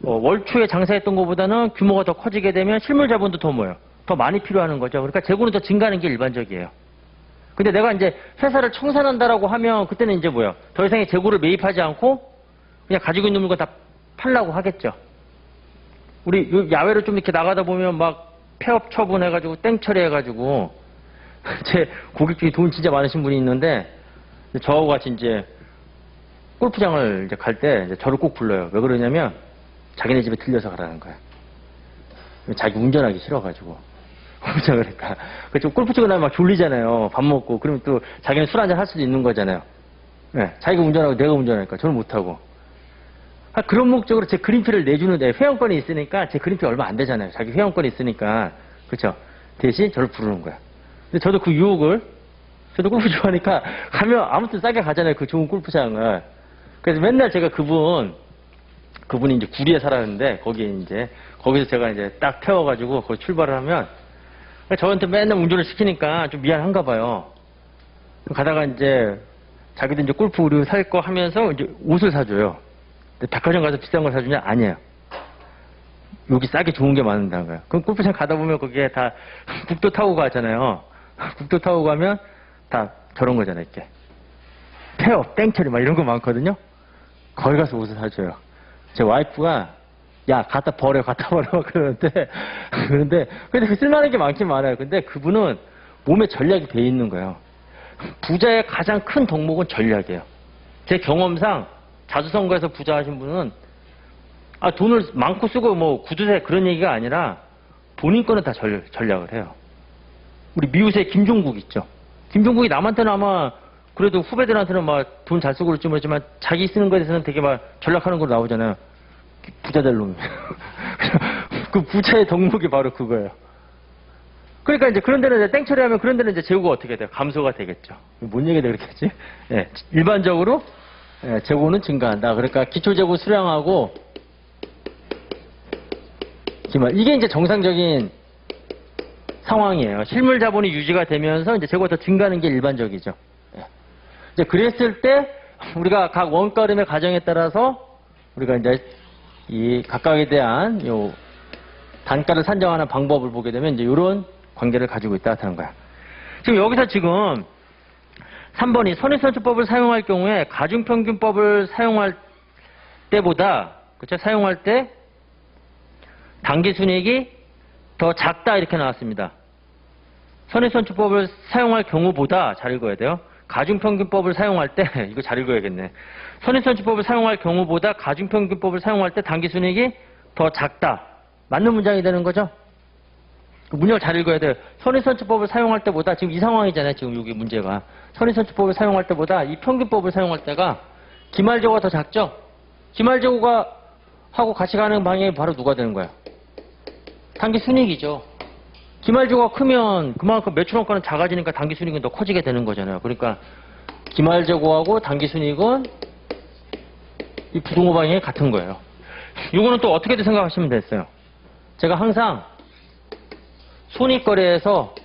월 초에 장사했던 것보다는 규모가 더 커지게 되면 실물 자본도 더 뭐예요? 더 많이 필요하는 거죠. 그러니까 재고는 더 증가하는 게 일반적이에요. 근데 내가 이제 회사를 청산한다라고 하면 그때는 이제 뭐예요? 더 이상의 재고를 매입하지 않고 그냥 가지고 있는 물건 다 팔라고 하겠죠. 우리 야외로 좀 이렇게 나가다 보면 막 폐업 처분해가지고 땡 처리해가지고 제 고객 중에 돈 진짜 많으신 분이 있는데, 저하고 같이 이제 골프장을 이제 갈 때 저를 꼭 불러요. 왜 그러냐면 자기네 집에 들려서 가라는 거야. 자기 운전하기 싫어가지고. 그러니까 좀 골프 치고 나면 막 졸리잖아요. 밥 먹고. 그러면 또 자기는 술 한잔 할 수도 있는 거잖아요. 네, 자기가 운전하고 내가 운전하니까 저는 못하고. 그런 목적으로 제 그린피를 내주는데, 회원권이 있으니까 제 그린피 얼마 안 되잖아요. 자기 회원권이 있으니까. 그렇죠? 대신 저를 부르는 거야. 근데 저도 그 유혹을, 저도 골프 좋아하니까 가면 아무튼 싸게 가잖아요. 그 좋은 골프장을. 그래서 맨날 제가 그분이 이제 구리에 살았는데, 거기서 제가 이제 딱 태워가지고 거기 출발을 하면, 저한테 맨날 운전을 시키니까 좀 미안한가 봐요. 가다가 이제 자기도 이제 골프 의류 살 거 하면서 이제 옷을 사줘요. 근데 백화점 가서 비싼 걸 사주냐? 아니에요. 여기 싸게 좋은 게 많은다는 거예요. 그럼 골프장 가다 보면 거기에 다 국도 타고 가잖아요. 국도 타고 가면 다 저런 거잖아요, 이렇게. 폐업, 땡처리 막 이런 거 많거든요. 거기 가서 옷을 사줘요. 제 와이프가 야, 갖다 버려 그러는데 근데 쓸만한 게 많긴 많아요. 근데 그분은 몸에 전략이 배 있는 거예요. 부자의 가장 큰 덕목은 전략이에요. 제 경험상 자수성가에서 부자 하신 분은 돈을 많고 쓰고 뭐 구두쇠 그런 얘기가 아니라 본인 거는 다 전략을 해요. 우리 미우새 김종국 있죠. 김종국이 남한테는 아마 그래도 후배들한테는 막 돈 잘 쓰고 그럴지 모르지만 자기 쓰는 거에 대해서는 되게 막 전략하는 걸로 나오잖아요. 부자 될 놈. 그 부자의 덕목이 바로 그거예요. 그러니까 이제 그런 데는 이제 땡처리 하면 그런 데는 이제 재고가 어떻게 돼요? 감소가 되겠죠. 뭔 얘기다 그랬겠지? 예, 일반적으로 재고는 증가한다. 그러니까 기초재고 수량하고 이게 이제 정상적인 상황이에요. 실물 자본이 유지가 되면서 이제 재고가 더 증가하는 게 일반적이죠. 예. 이제 그랬을 때 우리가 각 원가름의 가정에 따라서 우리가 이제 이 각각에 대한 요 단가를 산정하는 방법을 보게 되면 이제 이런 관계를 가지고 있다는 거야. 지금 여기서 지금 3번이 선의선출법을 사용할 경우에 가중평균법을 사용할 때보다, 그렇죠? 사용할 때 당기순이익이 더 작다 이렇게 나왔습니다. 선의선출법을 사용할 경우보다, 잘 읽어야 돼요. 가중평균법을 사용할 때 이거 잘 읽어야겠네. 선의선출법을 사용할 경우보다 가중평균법을 사용할 때 당기순이익이 더 작다. 맞는 문장이 되는 거죠? 문장을 잘 읽어야 돼요. 선의선출법을 사용할 때보다, 지금 이 상황이잖아요. 지금 여기 문제가. 선의선출법을 사용할 때보다 이 평균법을 사용할 때가 기말재고가 더 작죠? 기말재고가 하고 같이 가는 방향이 바로 누가 되는 거야? 당기순이익이죠. 기말재고가 크면 그만큼 매출원가는 작아지니까 당기순이익은 더 커지게 되는 거잖아요. 그러니까 기말재고하고 당기순이익은 이 부동호 방향이 같은 거예요. 이거는 또 어떻게든 생각하시면 됐어요. 제가 항상 손익거래에서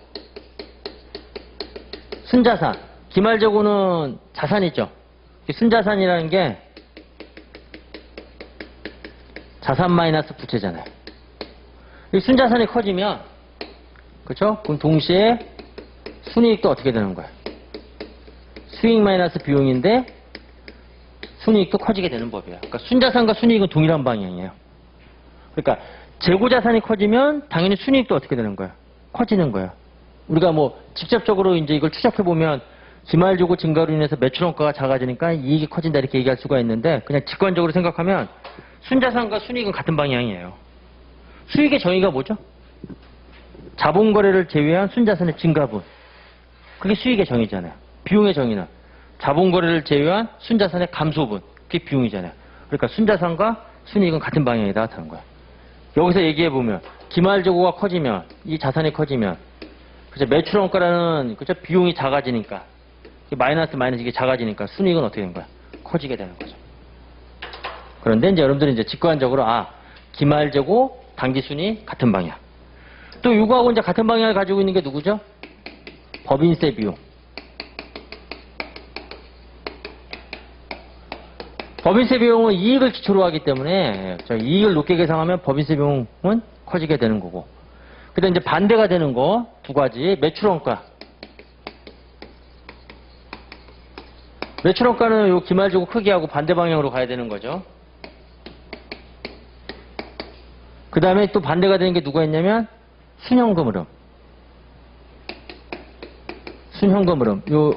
순자산, 기말재고는 자산이죠. 순자산이라는 게 자산 마이너스 부채잖아요. 이 순자산이 커지면, 그렇죠? 그럼 동시에 순이익도 어떻게 되는 거야? 수익 마이너스 비용인데 순이익도 커지게 되는 법이에요. 그러니까 순자산과 순이익은 동일한 방향이에요. 그러니까 재고자산이 커지면 당연히 순이익도 어떻게 되는 거야? 커지는 거야. 우리가 뭐 직접적으로 이제 이걸 추적해 보면 기말재고 증가로 인해서 매출원가가 작아지니까 이익이 커진다 이렇게 얘기할 수가 있는데, 그냥 직관적으로 생각하면 순자산과 순이익은 같은 방향이에요. 수익의 정의가 뭐죠? 자본거래를 제외한 순자산의 증가분. 그게 수익의 정의잖아요. 비용의 정의는 자본거래를 제외한 순자산의 감소분. 그게 비용이잖아요. 그러니까 순자산과 순이익은 같은 방향이다 하는 거야. 여기서 얘기해보면 기말재고가 커지면, 이 자산이 커지면, 그죠? 매출원가라는, 그죠? 비용이 작아지니까, 마이너스 이게 작아지니까 순이익은 어떻게 되는 거야? 커지게 되는 거죠. 그런데 이제 여러분들은 이제 직관적으로 기말재고, 당기순이 같은 방향. 또 이거하고 이제 같은 방향을 가지고 있는 게 누구죠? 법인세 비용. 법인세 비용은 이익을 기초로 하기 때문에 이익을 높게 계산하면 법인세 비용은 커지게 되는 거고. 그다음 이제 반대가 되는 거 두 가지. 매출원가. 매출원가는 요 기말재고 크기하고 반대 방향으로 가야 되는 거죠. 그 다음에 또 반대가 되는 게 누가 있냐면 순현금 흐름. 순현금 흐름. 요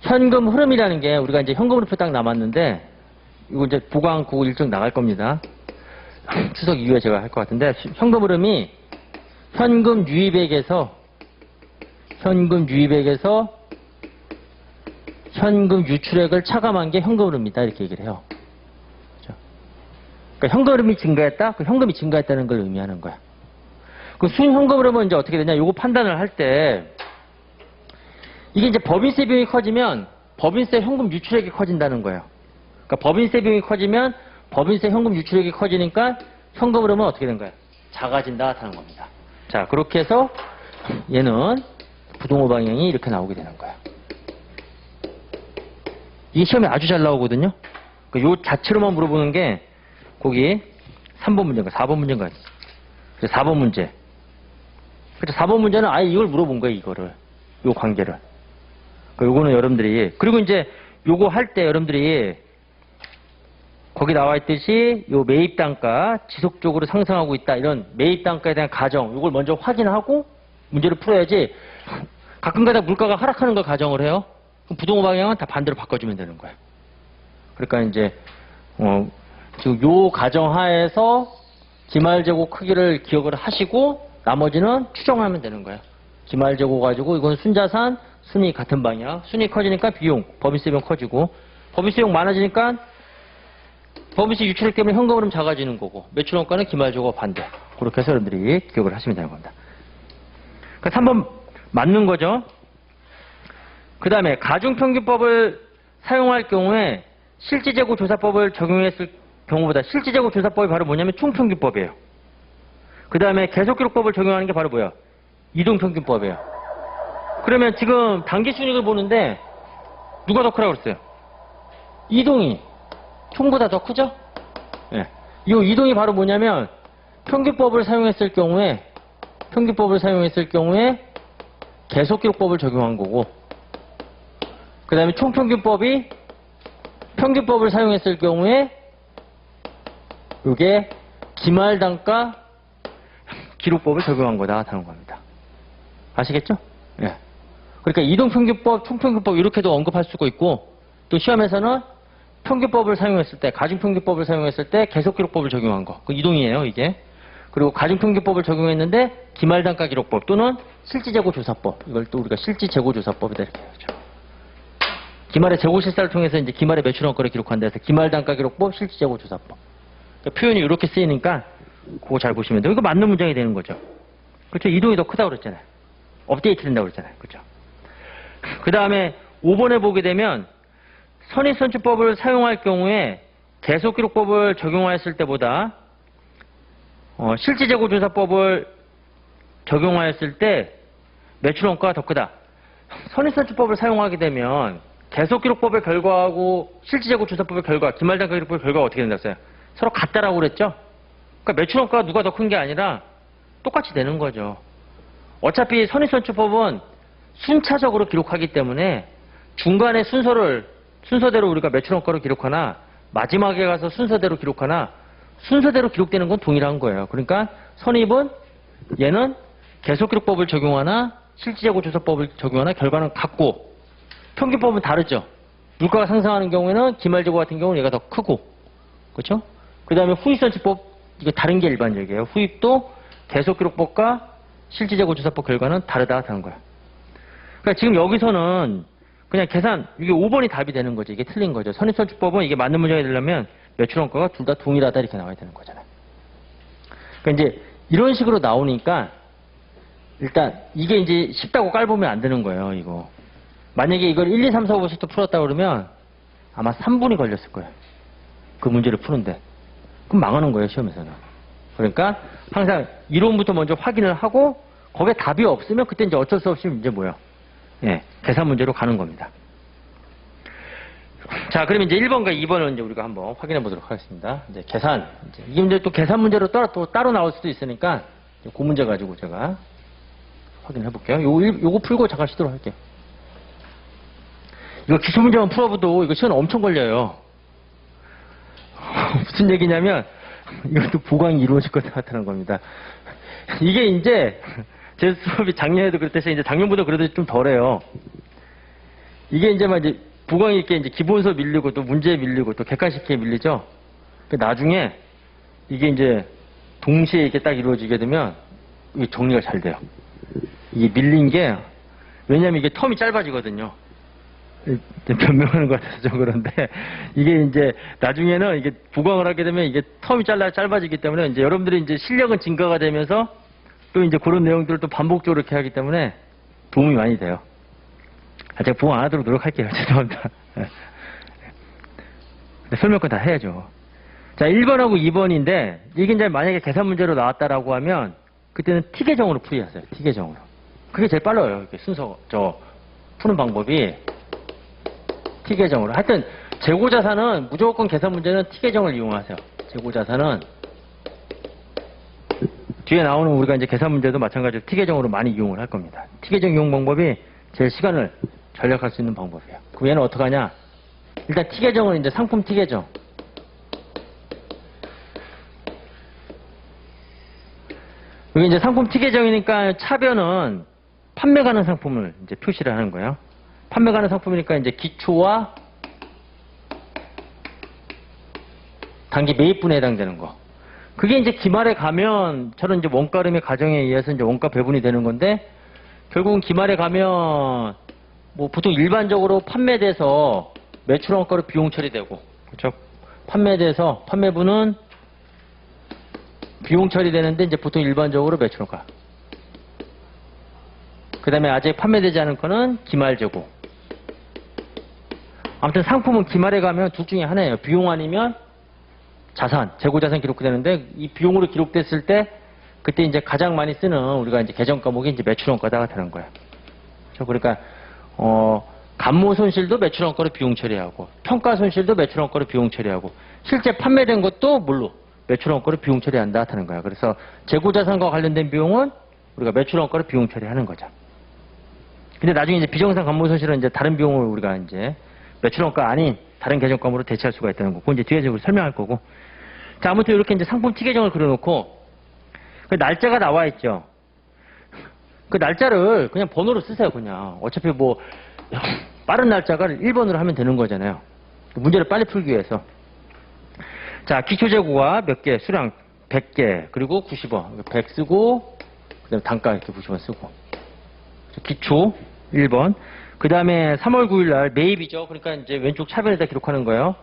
현금 흐름이라는 게 우리가 이제 현금 흐름표 딱 남았는데 이거 이제 보강구 일정 나갈 겁니다. 추석 이후에 제가 할 것 같은데, 현금 흐름이 현금 유입액에서 현금 유출액을 차감한 게 현금 흐름이다 이렇게 얘기를 해요. 그렇죠? 그러니까 현금 흐름이 증가했다? 그 현금이 증가했다는 걸 의미하는 거야. 그 순현금 흐름은 이제 어떻게 되냐? 요거 판단을 할 때 이게 이제 법인세 비용이 커지면 법인세 현금 유출액이 커진다는 거예요. 그러니까 법인세 비용이 커지면 법인세 현금 유출액이 커지니까 현금 흐름은 어떻게 된 거야? 작아진다 하는 겁니다. 자, 그렇게 해서 얘는 부동호 방향이 이렇게 나오게 되는 거야. 이게 시험에 아주 잘 나오거든요. 요 자체로만 물어보는 게 거기 3번 문제인가 4번 문제인가. 4번 문제. 그래서 4번 문제는 아예 이걸 물어본 거예요, 이거를. 요 관계를. 요거는 여러분들이, 그리고 이제 요거 할 때 여러분들이 거기 나와 있듯이 요 매입 단가 지속적으로 상승하고 있다, 이런 매입 단가에 대한 가정, 요걸 먼저 확인하고 문제를 풀어야지. 가끔가다 물가가 하락하는 걸 가정을 해요. 그럼 부동호 방향은 다 반대로 바꿔주면 되는 거예요. 그러니까 이제 지금 요 가정 하에서 기말재고 크기를 기억을 하시고 나머지는 추정하면 되는 거예요. 기말재고 가지고 이건 순자산, 순이익 같은 방향. 순이익 커지니까 비용, 법인세 비용 커지고, 법인세 비용 많아지니까 법인세 유출액 때문에 현금 흐름 작아지는 거고, 매출원가는 기말재고 반대. 그렇게 해서 여러분들이 기억을 하시면 되는 겁니다. 그러니까 3번 맞는 거죠. 그 다음에 가중평균법을 사용할 경우에 실질재고조사법을 적용했을 경우보다, 실질재고조사법이 바로 뭐냐면 총평균법이에요. 그 다음에 계속기록법을 적용하는 게 바로 뭐야? 이동평균법이에요. 그러면 지금 당기순이익을 보는데 누가 더 크라고 그랬어요? 이동이 총보다 더 크죠? 예. 이 이동이 바로 뭐냐면 평균법을 사용했을 경우에 계속기록법을 적용한 거고, 그 다음에 총평균법이 평균법을 사용했을 경우에 이게 기말단가 기록법을 적용한 거다 하는 겁니다. 아시겠죠? 예. 그러니까 이동평균법, 총평균법 이렇게도 언급할 수가 있고, 또 시험에서는 평균법을 사용했을 때, 가중평균법을 사용했을 때 계속기록법을 적용한 거. 그 이동이에요, 이게. 그리고 가중평균법을 적용했는데 기말단가 기록법 또는 실질재고조사법. 이걸 또 우리가 실질재고조사법이다 이렇게 하죠. 기말의 재고실사를 통해서 이제 기말의 매출원가를 기록한다 해서 기말단가 기록법, 실질재고조사법. 그러니까 표현이 이렇게 쓰이니까 그거 잘 보시면 돼요. 이거 맞는 문장이 되는 거죠. 그렇죠? 이동이 더 크다고 그랬잖아요. 업데이트 된다고 그랬잖아요. 그렇죠? 그 다음에 5번에 보게 되면 선입선출법을 사용할 경우에 계속기록법을 적용하였을 때보다 실질재고조사법을 적용하였을 때 매출원가가 더 크다. 선입선출법을 사용하게 되면 계속기록법의 결과하고 실질재고조사법의 결과, 기말단가 기록법의 결과가 어떻게 된다고 했어요? 서로 같다라고 그랬죠? 그러니까 매출원가가 누가 더 큰 게 아니라 똑같이 되는 거죠. 어차피 선입선출법은 순차적으로 기록하기 때문에 중간에 순서대로 우리가 매출원가를 기록하나 마지막에 가서 순서대로 기록하나 순서대로 기록되는 건 동일한 거예요. 그러니까 선입은 얘는 계속기록법을 적용하나 실질재고조사법을 적용하나 결과는 같고, 평균법은 다르죠. 물가가 상승하는 경우에는 기말재고 같은 경우는 얘가 더 크고, 그렇죠? 그 다음에 후입선출법, 이거 다른 게 일반적이에요. 후입도 계속기록법과 실질재고조사법 결과는 다르다 하는 거야. 그러니까 지금 여기서는 그냥 계산, 이게 5번이 답이 되는 거죠. 이게 틀린 거죠. 선입선출법은 이게 맞는 문장이 되려면 매출원가가 둘 다 동일하다 이렇게 나와야 되는 거잖아요. 그러니까 이제 이런 식으로 나오니까 일단 이게 이제 쉽다고 깔보면 안 되는 거예요. 이거 만약에 이걸 1, 2, 3, 4, 5, 6도 풀었다 그러면 아마 3분이 걸렸을 거예요. 그 문제를 푸는데. 그럼 망하는 거예요, 시험에서는. 그러니까 항상 이론부터 먼저 확인을 하고 거기에 답이 없으면 그때 이제 어쩔 수 없이 이제 뭐예요? 예, 계산 문제로 가는 겁니다. 자, 그러면 이제 1번과 2번을 이제 우리가 한번 확인해 보도록 하겠습니다. 이제 계산. 이게 이제 또 계산 문제로 따로 나올 수도 있으니까 그 문제 가지고 제가 확인해 볼게요. 요거 풀고 잠깐 쉬도록 할게요. 이거 기출문제만 풀어봐도 이거 시간 엄청 걸려요. 무슨 얘기냐면 이것도 보강이 이루어질 것 같다는 겁니다. 이게 이제 제 수업이 작년에도 그랬듯이 이제 작년보다 그래도 좀 덜해요. 이게 이제 막 이제 보강이 이렇게 이제 기본서 밀리고 또 문제 밀리고 또 객관식에 밀리죠. 나중에 이게 이제 동시에 이렇게 딱 이루어지게 되면 이게 정리가 잘 돼요. 이게 밀린 게 왜냐면 이게 텀이 짧아지거든요. 변명하는 것 같아서 좀 그런데 이게 이제 나중에는 이게 보강을 하게 되면 이게 텀이 짧아지기 때문에 이제 여러분들이 이제 실력은 증가가 되면서 또 이제 그런 내용들을 또 반복적으로 이렇게 하기 때문에 도움이 많이 돼요. 제가 보강 안 하도록 노력할게요. 죄송합니다. 근데 설명권 다 해야죠. 자, 1번하고 2번인데 이게 이제 만약에 계산 문제로 나왔다라고 하면 그때는 T계정으로 풀이하세요. T계정으로. 그게 제일 빨라요. 이렇게 순서 푸는 방법이 T계정으로. 하여튼 재고자산은 무조건 계산 문제는 T계정을 이용하세요. 재고자산은 뒤에 나오는 우리가 이제 계산 문제도 마찬가지로 T계정으로 많이 이용을 할 겁니다. T계정 이용 방법이 제일 시간을 절약할 수 있는 방법이에요. 그럼 얘는 어떻게 하냐? 일단 T계정은 이제 상품 T계정. 여기 이제 상품 T계정이니까 차변은 판매 가능 상품을 이제 표시를 하는 거예요. 판매 가능 상품이니까 이제 기초와 단기 매입분에 해당되는 거. 그게 이제 기말에 가면 저런 이제 원가름의 가정에 의해서 이제 원가 배분이 되는 건데 결국은 기말에 가면 뭐 보통 일반적으로 판매돼서 매출 원가로 비용 처리되고 그렇죠? 판매돼서 판매분은 비용 처리되는데 이제 보통 일반적으로 매출 원가. 그 다음에 아직 판매되지 않은 거는 기말 재고. 아무튼 상품은 기말에 가면 둘 중에 하나예요. 비용 아니면 자산, 재고자산 기록되는데 이 비용으로 기록됐을 때 그때 이제 가장 많이 쓰는 우리가 이제 계정 과목이 이제 매출원가다가 되는 거예요. 그렇죠? 그러니까 감모 손실도 매출원가로 비용 처리하고 평가 손실도 매출원가로 비용 처리하고 실제 판매된 것도 뭘로 매출원가로 비용 처리한다 하는 거야. 그래서 재고자산과 관련된 비용은 우리가 매출원가로 비용 처리하는 거죠. 근데 나중에 이제 비정상 감모손실은 이제 다른 비용을 우리가 이제 매출원가 아닌 다른 계정감으로 대체할 수가 있다는 거고, 이제 뒤에 설명할 거고. 자, 아무튼 이렇게 이제 상품 T 계정을 그려놓고, 그 날짜가 나와 있죠. 그 날짜를 그냥 번호로 쓰세요, 그냥. 어차피 뭐, 빠른 날짜를 1번으로 하면 되는 거잖아요. 문제를 빨리 풀기 위해서. 자, 기초재고가 몇 개, 수량 100개, 그리고 90원. 100 쓰고, 그 다음에 단가 이렇게 90원 쓰고. 기초 1번. 그 다음에 3월 9일 날 매입이죠. 그러니까 이제 왼쪽 차변에다 기록하는 거예요.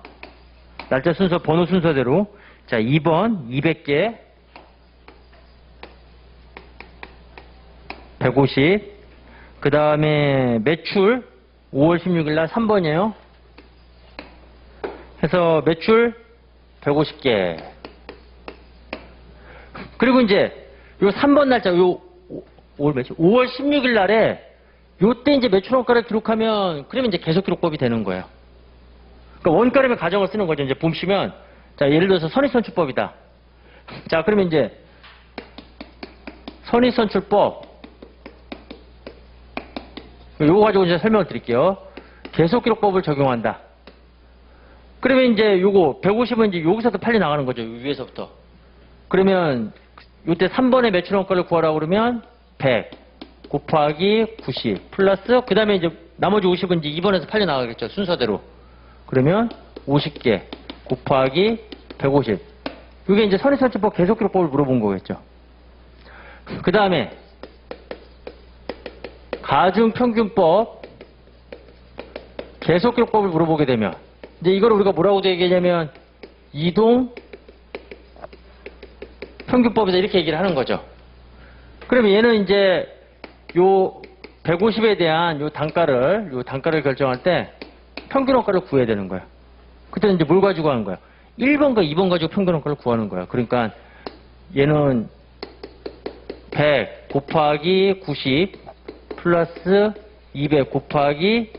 날짜 순서, 번호 순서대로. 자, 2번 200개 150. 그 다음에 매출 5월 16일 날 3번이에요. 해서 매출 150개. 그리고 이제 요 3번 날짜, 요 5월 16일 날에 요때 이제 매출원가를 기록하면, 그러면 이제 계속기록법이 되는 거예요. 그러니까 원가림의 가정을 쓰는 거죠. 이제 보시면, 자, 예를 들어서 선입선출법이다. 자, 그러면 이제 선입선출법, 요거 가지고 이제 설명을 드릴게요. 계속기록법을 적용한다. 그러면 이제 요거 150은 이제 여기서부터 팔려 나가는 거죠. 위에서부터. 그러면 요때 3번의 매출원가를 구하라고 그러면 100 곱하기 90 플러스, 그 다음에 이제 나머지 50은 이제 2번에서 팔려 나가겠죠. 순서대로. 그러면 50개 곱하기 150. 이게 이제 선입선출법 계속기록법을 물어본 거겠죠. 그 다음에 가중평균법 계속기록법을 물어보게 되면, 이제 이걸 우리가 뭐라고 얘기하냐면 이동 평균법이다, 이렇게 얘기를 하는 거죠. 그러면 얘는 이제 요 150에 대한 요 단가를 결정할 때 평균원가를 구해야 되는 거예요. 그때는 이제 뭘 가지고 하는 거야? 1번과 2번 가지고 평균원가를 구하는 거야. 그러니까 얘는 100 곱하기 90 플러스 200 곱하기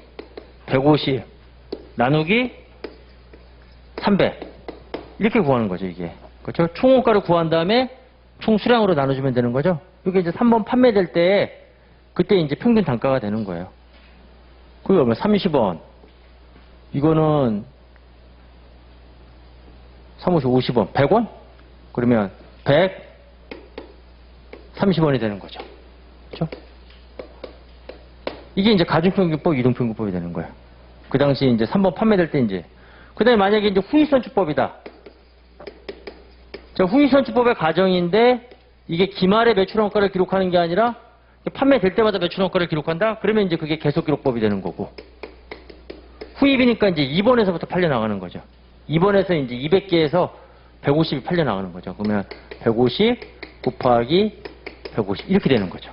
150 나누기 300 이렇게 구하는 거죠, 이게. 그렇죠? 총원가를 구한 다음에 총수량으로 나눠주면 되는 거죠. 이게 이제 3번 판매될 때 그때 이제 평균 단가가 되는 거예요. 그게 얼마? 30원. 이거는 50원. 100원? 그러면 130원이 되는 거죠. 그렇죠? 이게 이제 가중평균법, 이동평균법이 되는 거예요. 그 당시 이제 3번 판매될 때 이제. 그 다음에 만약에 이제 후입선출법이다. 자, 후입선출법의 가정인데 이게 기말의 매출원가를 기록하는 게 아니라 판매될 때마다 매출원가를 기록한다? 그러면 이제 그게 계속기록법이 되는 거고. 후입이니까 이제 2번에서부터 팔려 나가는 거죠. 2번에서 이제 200개에서 150이 팔려 나가는 거죠. 그러면 150 곱하기 150 이렇게 되는 거죠.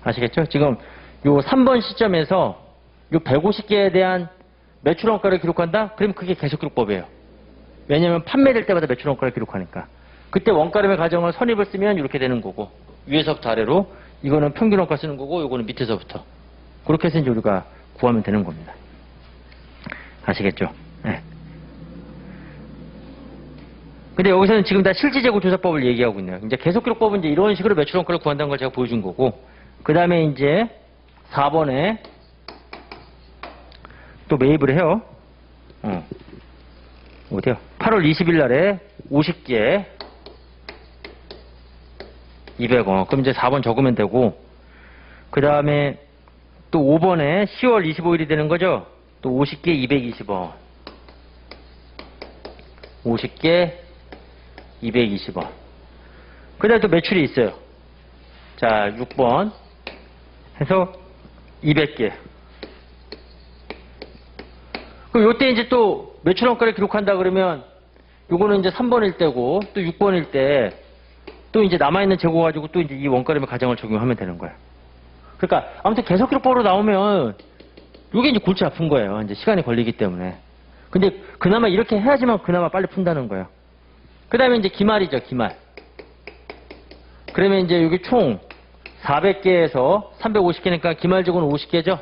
아시겠죠? 지금 요 3번 시점에서 요 150개에 대한 매출원가를 기록한다? 그러면 그게 계속기록법이에요. 왜냐면 판매될 때마다 매출원가를 기록하니까. 그때 원가림의 가정을 선입을 쓰면 이렇게 되는 거고, 위에서부터 아래로 이거는 평균원가 쓰는 거고, 이거는 밑에서부터. 그렇게 해서 이제 우리가 구하면 되는 겁니다. 아시겠죠? 네. 근데 여기서는 지금 다 실질재고조사법을 얘기하고 있네요. 이제 계속기록법은 이제 이런 식으로 매출원가를 구한다는 걸 제가 보여준 거고, 그 다음에 이제 4번에 또 매입을 해요. 어디요? 8월 20일 날에 50개 200원. 그럼 이제 4번 적으면 되고, 그 다음에 또 5번에 10월 25일이 되는 거죠? 또 50개 220원. 50개 220원. 그 다음에 또 매출이 있어요. 자, 6번 해서 200개. 그럼 요때 이제 또 매출원가를 기록한다 그러면 요거는 이제 3번일 때고 또 6번일 때 또 이제 남아있는 재고 가지고 또 이제 이 원가림의 가정을 적용하면 되는 거야. 그러니까 아무튼 계속기록법으로 나오면 요게 이제 골치 아픈 거예요. 이제 시간이 걸리기 때문에. 근데 그나마 이렇게 해야지만 그나마 빨리 푼다는 거예요. 그 다음에 이제 기말이죠, 기말. 그러면 이제 여기 총 400개에서 350개니까 기말 재고는 50개죠.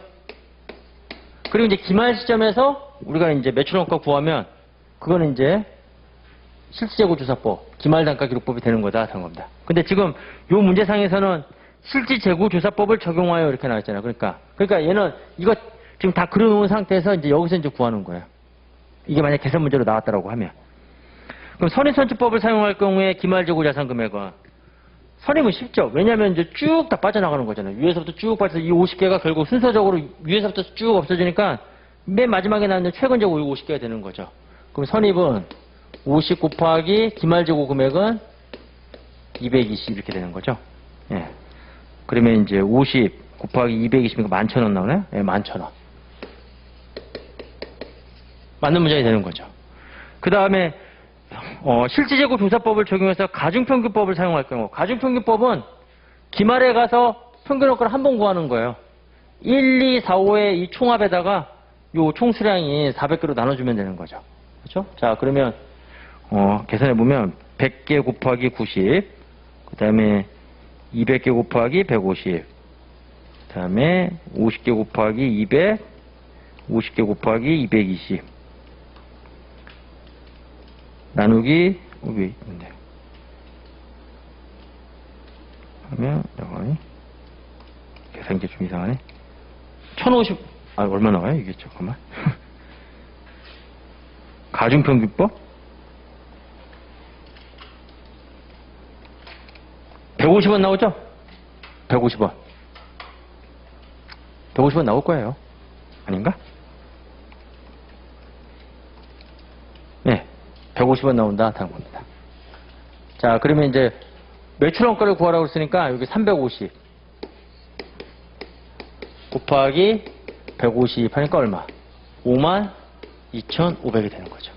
그리고 이제 기말 시점에서 우리가 이제 매출원가 구하면 그거는 이제 실질재고조사법, 기말단가기록법이 되는 거다 하는 겁니다. 근데 지금 요 문제상에서는 실질재고조사법을 적용하여 이렇게 나왔잖아요. 그러니까 얘는 이거 지금 다 그려놓은 상태에서 이제 여기서 이제 구하는 거예요. 이게 만약 계산 문제로 나왔다라고 하면. 그럼 선입선출법을 사용할 경우에 기말재고자산금액은 선임은 쉽죠. 왜냐하면 이제 쭉 다 빠져나가는 거잖아요. 위에서부터 쭉 빠져서 이 50개가 결국 순서적으로 위에서부터 쭉 없어지니까 맨 마지막에 나오는 최근재고 50개가 되는 거죠. 그럼 선입은 50 곱하기 기말재고 금액은 220 이렇게 되는 거죠. 예. 그러면 이제 50 곱하기 220이니까 11,000원 나오나요? 예, 11,000원. 맞는 문장이 되는 거죠. 그 다음에 실질재고 조사법을 적용해서 가중평균법을 사용할 경우 가중평균법은 기말에 가서 평균효과를 한 번 구하는 거예요. 1, 2, 4, 5의 이 총합에다가 요 총수량이 400개로 나눠주면 되는 거죠. 그렇죠? 자, 그러면 계산해보면 100개 곱하기 90, 그 다음에 200개 곱하기 150, 그 다음에 50개 곱하기 200, 50개 곱하기 220 나누기 위에 있는데 하면 여기 계산기 좀 이상하네. 1050 얼마 나와요 이게? 잠깐만. 가중평균법 150원 나오죠? 150원 150원 나올 거예요. 아닌가? 네, 150원 나온다 하는 겁니다. 자, 그러면 이제 매출원가를 구하라고 했으니까 여기 350 곱하기 150 하니까 얼마? 52,500이 되는 거죠.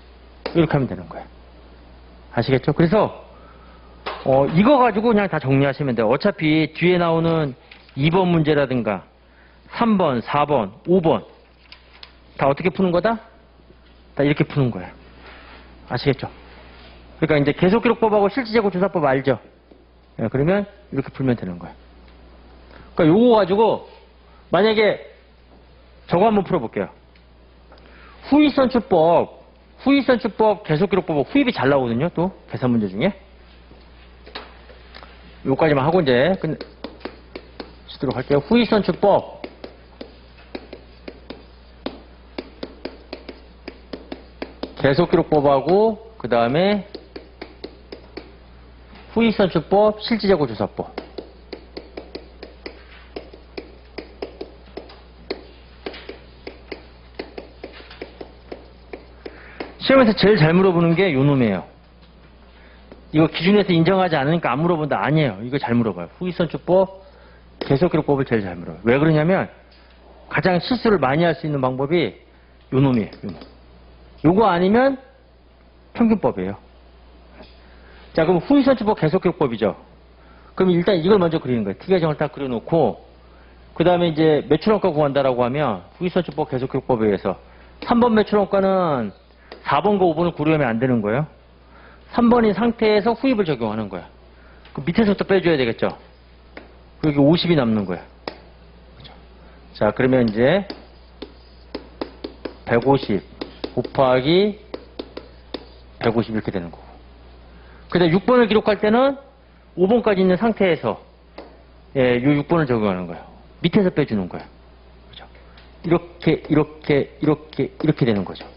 이렇게 하면 되는 거예요. 아시겠죠? 그래서 이거 가지고 그냥 다 정리하시면 돼요. 어차피 뒤에 나오는 2번 문제라든가 3번, 4번, 5번 다 어떻게 푸는 거다? 다 이렇게 푸는 거예요. 아시겠죠? 그러니까 이제 계속기록법하고 실질재고조사법 알죠? 예, 그러면 이렇게 풀면 되는 거예요. 그러니까 요거 가지고 만약에 저거 한번 풀어볼게요. 후입선출법 계속기록법 후입이 잘 나오거든요. 또 계산 문제 중에 요까지만 하고 이제 쓰도록 할게요. 후입선출법 계속기록법하고 그 다음에 후입선출법 실질재고조사법 시험에서 제일 잘 물어보는 게 요 놈이에요. 이거 기준에서 인정하지 않으니까 안 물어본다. 아니에요. 이거 잘 물어봐요. 후입선출법 계속기록법을 제일 잘 물어봐요. 왜 그러냐면 가장 실수를 많이 할 수 있는 방법이 요 놈이에요. 요 놈. 요거 아니면 평균법이에요. 자, 그럼 후입선출법 계속기록법이죠. 그럼 일단 이걸 먼저 그리는 거예요. T계정을 딱 그려놓고 그 다음에 이제 매출원가 구한다라고 하면 후입선출법 계속기록법에 의해서 3번 매출원가는 4번과 5번을 고려하면 안 되는 거예요. 3번인 상태에서 후입을 적용하는 거야. 그 밑에서부터 빼줘야 되겠죠. 여기 50이 남는 거야. 그렇죠? 자, 그러면 이제 150 곱하기 150 이렇게 되는 거고. 그 다음에 6번을 기록할 때는 5번까지 있는 상태에서 요 6번을 적용하는 거예요. 밑에서 빼주는 거예요. 그렇죠? 이렇게 되는 거죠.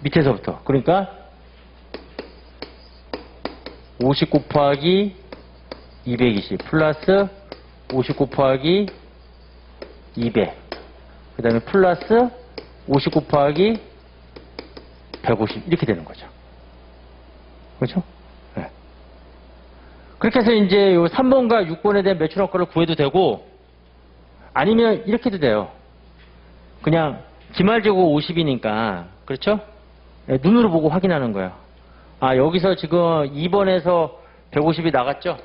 밑에서부터. 그러니까 50 곱하기 220 플러스 50 곱하기 200 그 다음에 플러스 50 곱하기 150 이렇게 되는 거죠. 그렇죠? 네. 그렇게 해서 이제 요 3번과 6번에 대한 매출원가를 구해도 되고 아니면 이렇게도 돼요. 그냥 기말재고 50이니까 그렇죠? 네, 눈으로 보고 확인하는 거예요. 아, 여기서 지금 2번에서 150이 나갔죠?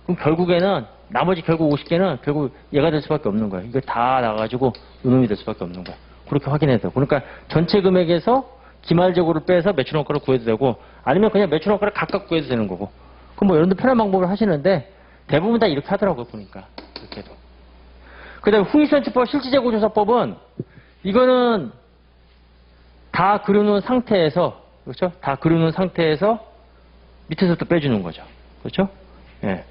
그럼 결국에는 나머지 결국 50개는 결국 얘가 될 수밖에 없는 거예요. 이거 다 나가가지고 요놈이 될 수밖에 없는 거예요. 그렇게 확인해야 돼요. 그러니까 전체 금액에서 기말재고를 빼서 매출원가를 구해도 되고 아니면 그냥 매출원가를 각각 구해도 되는 거고. 그럼 뭐 여러분들 편한 방법을 하시는데 대부분 다 이렇게 하더라고요. 보니까. 이렇게도. 그 다음에 후입선출법 실질재고조사법은 이거는 다 그려놓은 상태에서 그렇죠? 다 그려놓은 상태에서 밑에서 또 빼주는 거죠. 그렇죠? 예.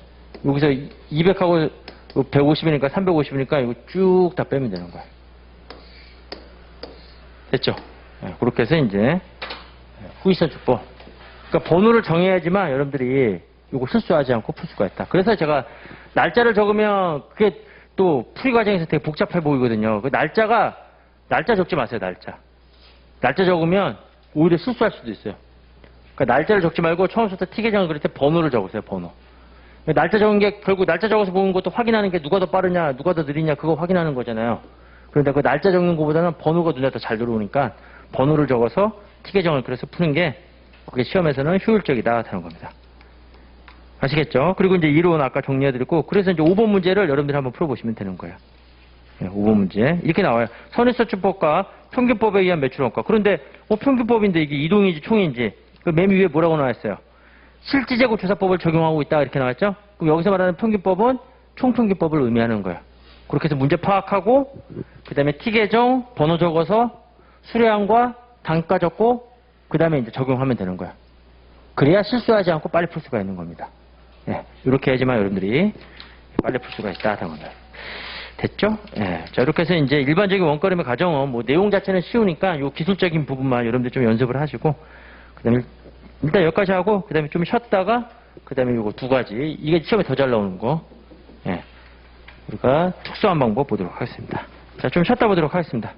여기서 200하고 150이니까 350이니까 이거 쭉 다 빼면 되는 거예요. 됐죠? 예. 그렇게 해서 이제 후이선 주법. 그러니까 번호를 정해야지만 여러분들이 이거 실수하지 않고 풀 수가 있다. 그래서 제가 날짜를 적으면 그게 또 풀이 과정에서 되게 복잡해 보이거든요. 그 날짜 적지 마세요, 날짜. 날짜 적으면 오히려 실수할 수도 있어요. 그러니까 날짜를 적지 말고 처음부터 T계정을 그릴 때 번호를 적으세요, 번호. 날짜 적은 게 결국 날짜 적어서 보는 것도 확인하는 게 누가 더 빠르냐, 누가 더 느리냐 그거 확인하는 거잖아요. 그런데 그 날짜 적는 것보다는 번호가 눈에 더 잘 들어오니까 번호를 적어서 T계정을 그려서 푸는 게 그게 시험에서는 효율적이다 하는 겁니다. 아시겠죠? 그리고 이제 이론 아까 정리해드렸고, 그래서 이제 5번 문제를 여러분들이 한번 풀어보시면 되는 거예요. 5번 문제. 이렇게 나와요. 선의서출법과 평균법에 의한 매출원가. 그런데, 평균법인데 이게 이동인지 총인지, 그 맨 위에 뭐라고 나와있어요? 실지재고조사법을 적용하고 있다. 이렇게 나와있죠? 그럼 여기서 말하는 평균법은 총평균법을 의미하는 거예요. 그렇게 해서 문제 파악하고, 그 다음에 T계정, 번호 적어서 수량과 단가 적고, 그 다음에 이제 적용하면 되는 거예요. 그래야 실수하지 않고 빨리 풀 수가 있는 겁니다. 예, 이렇게 해야지만 여러분들이 빨리 풀 수가 있다 하는 겁니다. 됐죠? 예. 자, 이렇게 해서 이제 일반적인 원가림의 가정은 뭐 내용 자체는 쉬우니까 요 기술적인 부분만 여러분들 좀 연습을 하시고, 그 다음에 일단 여기까지 하고, 그 다음에 좀 쉬었다가, 그 다음에 요거 두 가지. 이게 시험에 더 잘 나오는 거. 예. 우리가 특수한 방법 보도록 하겠습니다. 자, 좀 쉬었다 보도록 하겠습니다.